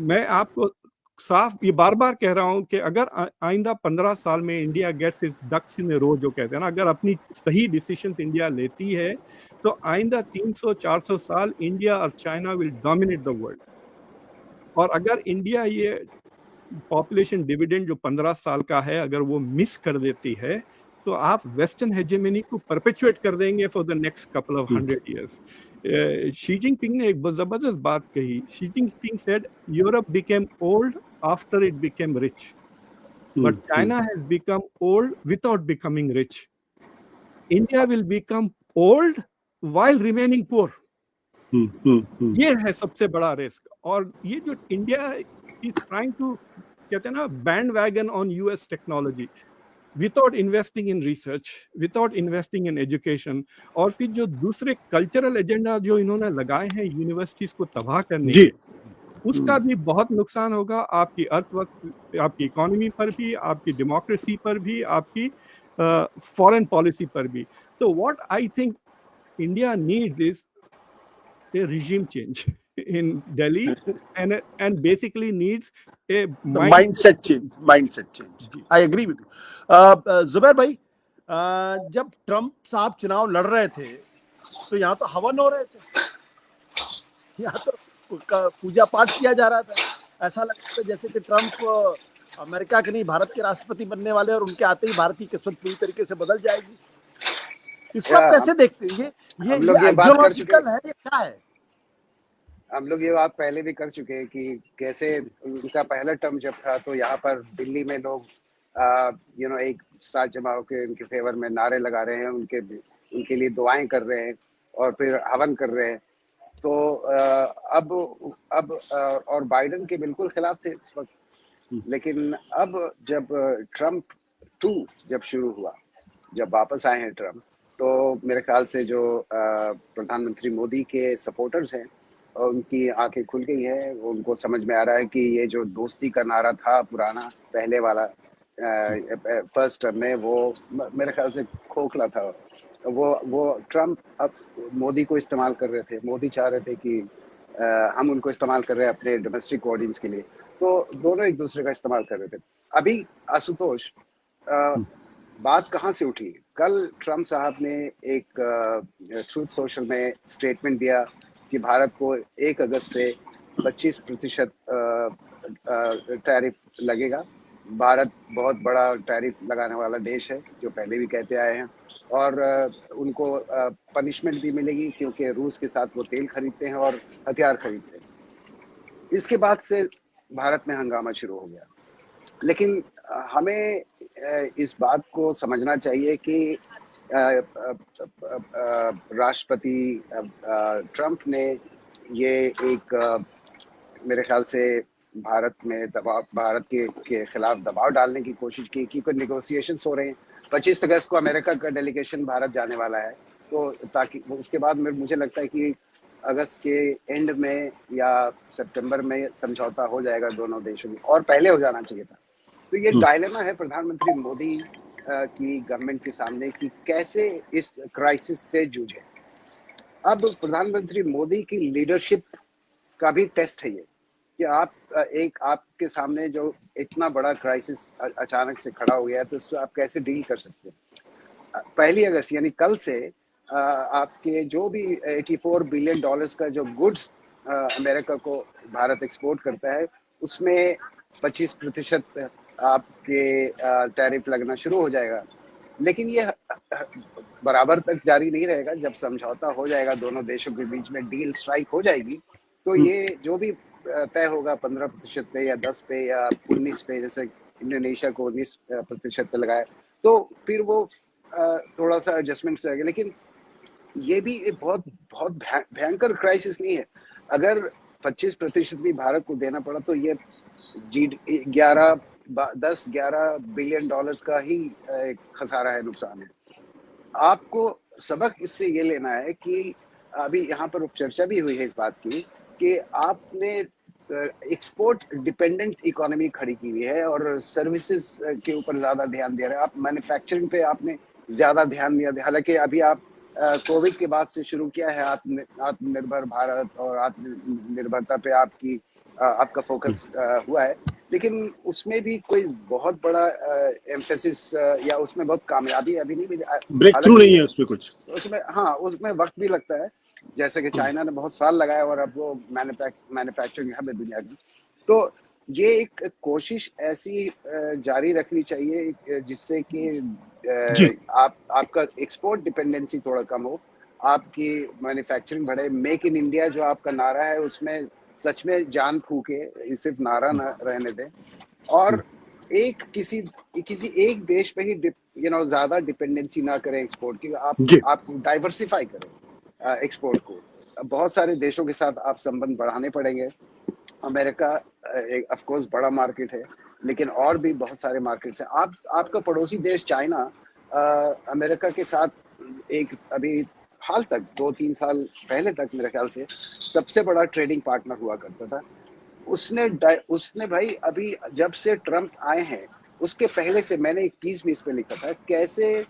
मैं आपको साफ ये बार बार कह रहा हूं कि अगर आइंदा 15 साल में इंडिया गेट्स इट्स डक्स इन ए रो, जो कहते हैं ना, अगर अपनी सही डिसीजन इंडिया लेती है तो आइंदा 300-400 साल इंडिया और China will dominate the world. और अगर इंडिया ये पॉपुलेशन डिविडेंड जो 15 साल का है अगर वो मिस कर देती है तो आप वेस्टर्न हेजेमनी को परपेचुएट कर देंगे for the next couple of 100 years। Xi Jinping ने एक जबरदस्त बात कही। Xi Jinping said Europe became old after it became rich, but China has become old without becoming rich. India will become old while remaining poor. ये है सबसे बड़ा risk. और ये जो इंडिया इज ट्राइंग टू, कहते हैं ना, band wagon on US technology without investing in research, without investing in education, और फिर जो दूसरे कल्चरल एजेंडा जो इन्होंने लगाए हैं यूनिवर्सिटीज को तबाह करने के, उसका भी बहुत नुकसान होगा आपकी अर्थव्यवस्था, आपकी इकोनॉमी पर भी, आपकी डेमोक्रेसी पर भी, आपकी फॉरेन पॉलिसी पर भी। तो what I think India needs is a regime change in Delhi and basically needs a mindset change. I agree with you. Zubair भाई, जब ट्रम्प साहब चुनाव लड़ रहे थे तो यहाँ तो हवन हो रहे थे, यहाँ तो पूजा पाठ किया जा रहा था। ऐसा लगता था जैसे कि ट्रम्प अमेरिका के नहीं भारत के राष्ट्रपति बनने वाले और उनके आते ही भारत की किस्मत पूरी तरीके से बदल जाएगी। इसको आप कैसे देखते हैं? ये आइडियोलॉजिकल है, ये क्या है? हम लोग ये बात पहले भी कर चुके हैं कि कैसे उनका पहला टर्म जब था तो यहाँ पर दिल्ली में लोग एक साथ जमा होकर उनके फेवर में नारे लगा रहे हैं, उनके लिए दुआएं कर रहे हैं और फिर हवन कर रहे हैं। तो अब और बाइडेन के बिल्कुल खिलाफ थे इस वक्त। लेकिन अब जब ट्रम्प 2 जब शुरू हुआ, जब वापस आए हैं ट्रम्प, तो मेरे ख्याल से जो प्रधानमंत्री मोदी के सपोर्टर्स हैं उनकी आंखें खुल गई है। उनको समझ में आ रहा है कि ये जो दोस्ती का नारा था पुराना पहले वाला फर्स्ट टर्म में, वो मेरे ख्याल से खोखला था। वो ट्रम्प अब मोदी को इस्तेमाल कर रहे थे। मोदी चाह रहे थे कि हम उनको इस्तेमाल कर रहे हैं अपने डोमेस्टिक ऑडियंस के लिए, तो दोनों एक दूसरे का इस्तेमाल कर रहे थे। अभी आशुतोष, बात कहाँ से उठी? कल ट्रम्प साहब ने एक ट्रूथ सोशल में स्टेटमेंट दिया कि भारत को 1 अगस्त से 25% टैरिफ लगेगा। भारत बहुत बड़ा टैरिफ लगाने वाला देश है, जो पहले भी कहते आए हैं, और उनको पनिशमेंट भी मिलेगी क्योंकि रूस के साथ वो तेल खरीदते हैं और हथियार खरीदते हैं। इसके बाद से भारत में हंगामा शुरू हो गया। लेकिन हमें इस बात को समझना चाहिए कि राष्ट्रपति ट्रम्प ने ये एक मेरे ख्याल से भारत के खिलाफ दबाव डालने की कोशिश की कि कोई नेगोशिएशंस हो रहे हैं। 25 अगस्त को अमेरिका का डेलीगेशन भारत जाने वाला है, तो ताकि उसके बाद मुझे लगता है कि अगस्त के एंड में या सितंबर में समझौता हो जाएगा दोनों देशों में, और पहले हो जाना चाहिए था। तो ये डायलेमा है प्रधानमंत्री मोदी की गवर्नमेंट के सामने कि कैसे इस क्राइसिस से जूझे। अब प्रधानमंत्री मोदी की लीडरशिप का भी टेस्ट है ये कि आपके सामने जो इतना बड़ा क्राइसिस अचानक से खड़ा हो गया है, तो इससे आप कैसे डील कर सकते हैं। 1 अगस्त यानी कल से आपके जो भी $84 बिलियन का जो गुड्स अमेरिका को भारत एक्सपोर्ट करता है, उसमें 25% आपके टैरिफ लगना शुरू हो जाएगा। लेकिन ये बराबर तक जारी नहीं रहेगा। जब समझौता हो जाएगा दोनों देशों के बीच में, डील स्ट्राइक हो जाएगी, तो ये जो भी तय होगा 15% पे या 10 पे या 19 पे, जैसे इंडोनेशिया को 19% पे लगाया, तो फिर वो थोड़ा सा एडजस्टमेंट रहेगा। लेकिन ये भी एक बहुत भयंकर क्राइसिस नहीं है। अगर 25% भी भारत को देना पड़ा तो ये 10-11 बिलियन डॉलर्स का ही खसारा है, नुकसान है। आपको सबक इससे ये लेना है कि अभी यहाँ पर चर्चा भी हुई है इस बात की कि आपने एक्सपोर्ट डिपेंडेंट इकोनॉमी खड़ी की हुई है और सर्विसेज के ऊपर ज़्यादा ध्यान दे रहे हैं। आप मैन्युफैक्चरिंग पे आपने ज़्यादा ध्यान दिया। हालांकि अभी आप कोविड के बाद से शुरू किया है आत्मनिर्भर भारत और आत्मनिर्भरता पे आपका फोकस हुआ है, लेकिन उसमें भी कोई बहुत बड़ा एम्फेसिस या उसमें बहुत कामयाबी अभी नहीं मिली। ब्रेक थ्रू नहीं है उसमें कुछ। उसमें हाँ, उसमें वक्त भी लगता है, जैसे कि चाइना ने बहुत साल लगाया और अब वो मैन्युफैक्चरिंग हब है दुनिया की। तो ये एक कोशिश ऐसी जारी रखनी चाहिए जिससे कि जी आपका एक्सपोर्ट डिपेंडेंसी थोड़ा कम हो, आपकी मैन्युफैक्चरिंग बढ़े। मेक इन इंडिया जो आपका नारा है उसमें सच में जान फूके, सिर्फ नारा न रहने दें। और एक किसी किसी एक देश पे ही ज्यादा डिपेंडेंसी ना करें एक्सपोर्ट की। जी आप डाइवर्सिफाई करें एक्सपोर्ट को। बहुत सारे देशों के साथ आप संबंध बढ़ाने पड़ेंगे। अमेरिका एक ऑफ कोर्स बड़ा मार्केट है, लेकिन और भी बहुत सारे मार्केट्स हैं। आपका पड़ोसी देश चाइना अमेरिका के साथ एक अभी हाल तक 2-3 साल पहले तक मेरे ख्याल से सबसे बड़ा ट्रेडिंग पार्टनर हुआ करता था। उसने भाई अभी जब से ट्रम्प आए हैं उसके पहले से मैंने एक 30-20 पे लिखा था कैसे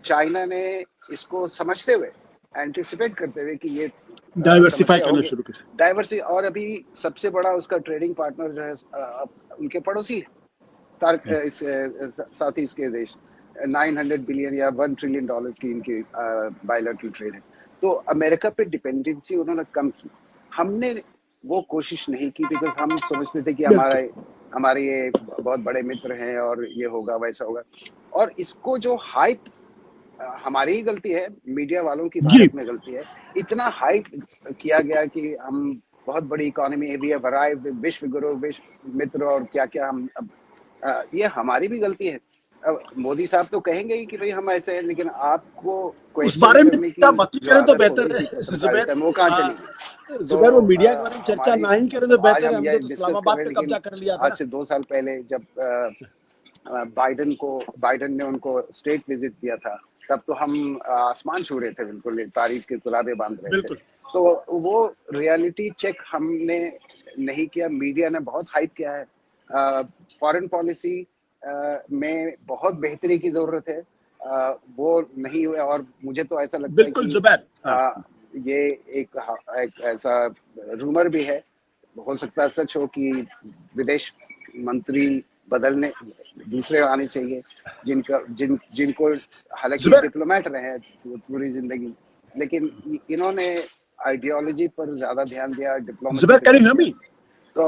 चाइना ने इसको समझते हुए, एंटिसिपेट करते हुए कि ये डाइवर्सिफाई समस्या करना होगी, शुरू कर। डाइवर्सिटी। और अभी सबसे बड़ा उसका ट्रेडिंग पार्टनर जो है उनके पड़ोसी है, साथ ही इसके देश 900 बिलियन या $1 ट्रिलियन की इनकी बायलैटरल ट्रेड है। तो अमेरिका पे डिपेंडेंसी उन्होंने कम की। हमने वो कोशिश नहीं की बिकॉज हम समझते थे कि हमारे ये बहुत बड़े मित्र हैं और ये होगा वैसा होगा। और इसको जो हाइप, हमारी ही गलती है, मीडिया वालों की भारत में गलती है। इतना हाइप किया गया कि हम बहुत बड़ी इकोनॉमी है, वी हैव अराइव्ड, विश्व गुरु, विश्व मित्र और क्या क्या। हम ये हमारी भी गलती है। मोदी साहब तो कहेंगे ही कि भाई हम ऐसे हैं, लेकिन आपको उस बारे में करने की बात ही जो करें तो आदत बेहतर होती है थी पत्रकारिता में, वो कहाँ चली। जुबैर, वो मीडिया के बारे में चर्चा ना ही करें तो आज बेहतर है। हम हमने ये तो डिस्कस इस्लामाबाद कर पे रहे हैं, कब्जा कर लिया था आज से 2 साल पहले जब बाइडन ने उनको स्टेट विजिट दिया था, तब तो हम आसमान छू रहे थे, बिल्कुल तारीफ के गुलाबे बांध रहे थे। तो वो रियलिटी चेक हमने नहीं किया। मीडिया ने बहुत हाइप किया है। फॉरेन पॉलिसी में बहुत बेहतरी की जरूरत है, वो नहीं हुआ। और मुझे तो ऐसा लगता है कि ये एक ऐसा रूमर भी है, हो सकता है सच हो, कि विदेश मंत्री बदलने दूसरे आने चाहिए जिनको हालांकि डिप्लोमेट रहे हैं पूरी जिंदगी, लेकिन इन्होंने आइडियोलॉजी पर ज्यादा ध्यान दिया, डिप्लोमेसी पे। तो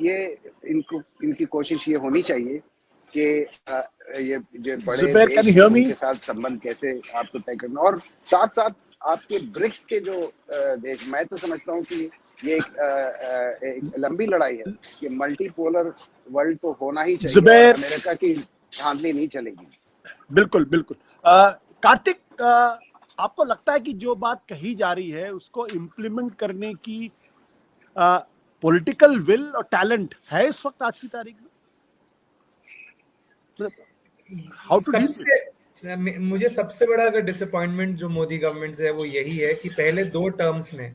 ये इनकी कोशिश ये होनी चाहिए कि ये जो बड़े देश हैं उनके साथ संबंध कैसे आपको तय करना। और साथ साथ आपके ब्रिक्स के जो देश, मैं तो समझता हूँ कि ये एक लंबी लड़ाई है कि मल्टीपोलर वर्ल्ड तो होना ही चाहिए, और अमेरिका की धांधली नहीं चलेगी। बिल्कुल बिल्कुल। कार्तिक, आपको लगता है कि जो बात कही जा रही है उसको इम्प्लीमेंट करने की पॉलिटिकल विल और टैलेंट है इस वक्त आज की तारीख में? मुझे सबसे बड़ा अगर डिसअपॉइंटमेंट जो मोदी गवर्नमेंट से है वो यही है कि पहले 2 टर्म्स में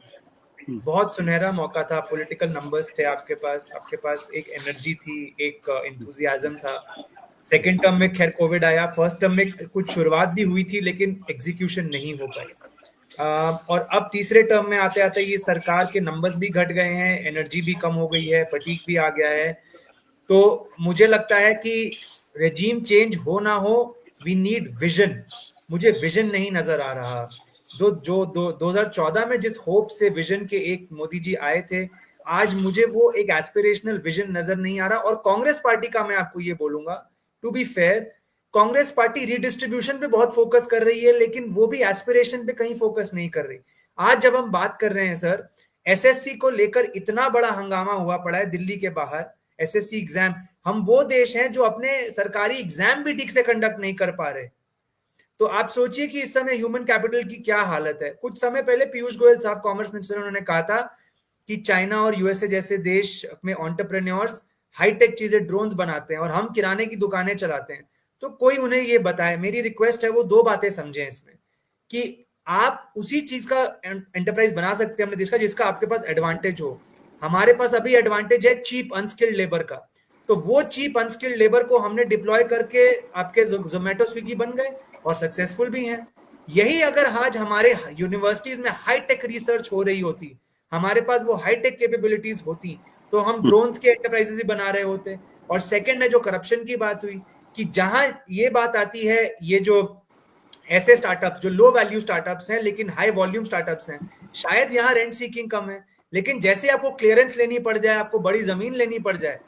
बहुत सुनहरा मौका था, पॉलिटिकल नंबर्स थे आपके पास एक एनर्जी थी, एक एंथुसियाज्म था। सेकंड टर्म में खैर कोविड आया, फर्स्ट टर्म में कुछ शुरुआत भी हुई थी लेकिन एग्जीक्यूशन नहीं हो पाई। और अब तीसरे टर्म में आते आते ये सरकार के नंबर्स भी घट गए हैं, एनर्जी भी कम हो गई है, फटीग भी आ गया है। तो मुझे लगता है कि रेजीम चेंज हो ना हो, वी नीड विजन। मुझे विजन नहीं नजर आ रहा। 2014 में जिस होप से विजन के एक मोदी जी आए थे, आज मुझे वो एक एस्पिरेशनल विजन नजर नहीं आ रहा। और कांग्रेस पार्टी का मैं आपको ये बोलूंगा, to be fair, Congress party redistribution पे बहुत फोकस कर रही है, लेकिन वो भी एस्पिरेशन पे कहीं फोकस नहीं कर रही। आज जब हम बात कर रहे हैं सर, एसएससी को लेकर इतना बड़ा हंगामा हुआ पड़ा है दिल्ली के बाहर, एसएससी एग्जाम, हम वो देश हैं जो अपने सरकारी एग्जाम भी ठीक से कंडक्ट नहीं कर पा रहे। तो आप सोचिए कि इस समय ह्यूमन कैपिटल की क्या हालत है। कुछ समय पहले पीयूष गोयल साहब कॉमर्स मिनिस्टर, उन्होंने कहा था कि चाइना और यूएसए जैसे देश में एंटरप्रेन्योर्स हाईटेक चीजें, ड्रोन्स बनाते हैं और हम किराने की दुकानें चलाते हैं। तो कोई उन्हें ये बताए। मेरी रिक्वेस्ट है वो 2 बातें समझें इसमें, कि आप उसी चीज का एंटरप्राइज बना सकते हैं अपने देश का जिसका आपके पास एडवांटेज हो। हमारे पास अभी एडवांटेज है चीप अनस्किल्ड लेबर का, तो वो चीप अनस्किल्ड लेबर को हमने डिप्लॉय करके आपके जोमेटो स्विगी बन गए और सक्सेसफुल भी हैं। यही अगर आज हमारे यूनिवर्सिटीज में हाईटेक रिसर्च हो रही होती, हमारे पास वो हाईटेक कैपेबिलिटीज होती तो हम ड्रोन्स के एंटरप्राइजेस भी बना रहे होते। और सेकंड है जो करप्शन की बात हुई, कि जहां ये बात आती है, ये जो ऐसे स्टार्टअप्स जो लो वैल्यू स्टार्टअप्स हैं लेकिन हाई वॉल्यूम स्टार्टअप्स हैं, शायद यहाँ रेंट सीकिंग कम है, लेकिन जैसे आपको क्लियरेंस लेनी पड़ जाए, आपको बड़ी जमीन लेनी पड़ जाए,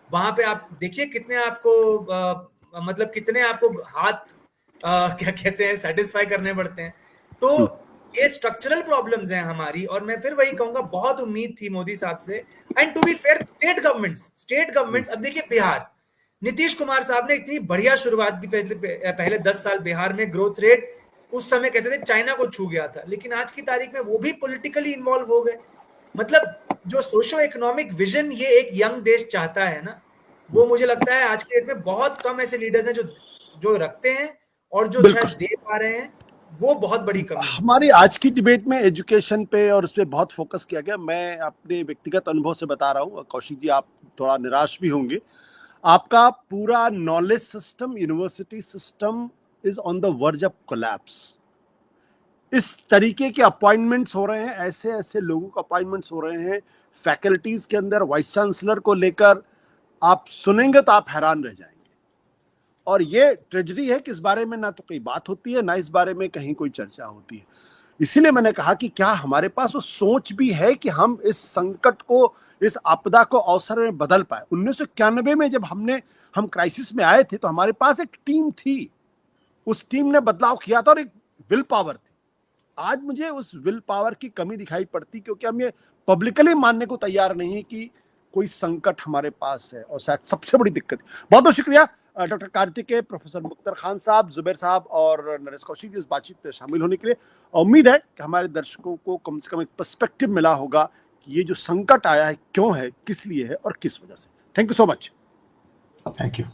वहां पे आप देखिए कितने आपको मतलब कितने आपको हाथ क्या कहते हैं स्टेटिस्फाई करने पड़ते हैं। तो ये स्ट्रक्चरल प्रॉब्लम्स हैं हमारी, और मैं फिर वही कहूंगा, बहुत उम्मीद थी मोदी साहब से। And to be fair, state governments, अब देखिए बिहार, नीतीश कुमार साहब ने इतनी बढ़िया शुरुआत दी, पहले 10 साल बिहार में ग्रोथ रेट उस समय कहते थे चाइना को छू गया था, लेकिन आज की तारीख में वो भी पॉलिटिकली इन्वॉल्व हो गए। मतलब जो सोशो इकोनॉमिक विजन ये एक यंग देश चाहता है ना, वो मुझे लगता है आज के डेट में बहुत कम ऐसे लीडर्स हैं जो रखते हैं, और जो शायद दे पा रहे हैं, वो बहुत बड़ी कमी है। हमारी आज की डिबेट में एजुकेशन पे और उस पर बहुत फोकस किया गया। मैं अपने व्यक्तिगत अनुभव से बता रहा हूँ, कौशिक जी आप थोड़ा निराश भी होंगे, आपका पूरा knowledge system, university system is on the verge of collapse. इस तरीके के अपॉइंटमेंट्स हो रहे हैं, ऐसे ऐसे लोगों के अपॉइंटमेंट्स हो रहे हैं फैकल्टीज के अंदर, वाइस चांसलर को लेकर, आप सुनेंगे तो आप हैरान रह जाएंगे। और ये ट्रेजेडी है कि इस बारे में ना तो कोई बात होती है, ना इस बारे में कहीं कोई चर्चा होती है। इसीलिए मैंने कहा कि क्या हमारे पास वो सोच भी है कि हम इस संकट को, इस आपदा को अवसर में बदल पाए। 1991 में जब हम क्राइसिस में आए थे तो हमारे पास एक टीम थी, उस टीम ने बदलाव किया था और एक विल पावर थी। आज मुझे उस विल पावर की कमी दिखाई पड़ती, क्योंकि हम ये पब्लिकली मानने को तैयार नहीं है कि कोई संकट हमारे पास है, और शायद सबसे बड़ी दिक्कत। बहुत बहुत शुक्रिया डॉक्टर कार्तिकेय, प्रोफेसर मुख्तार खान साहब, जुबैर साहब और नरेश कौशिक जी इस बातचीत में शामिल होने के लिए। उम्मीद है कि हमारे दर्शकों को कम से कम एक पर्सपेक्टिव मिला होगा कि ये जो संकट आया है क्यों है, किस लिए है और किस वजह से। Thank you so much. Thank you.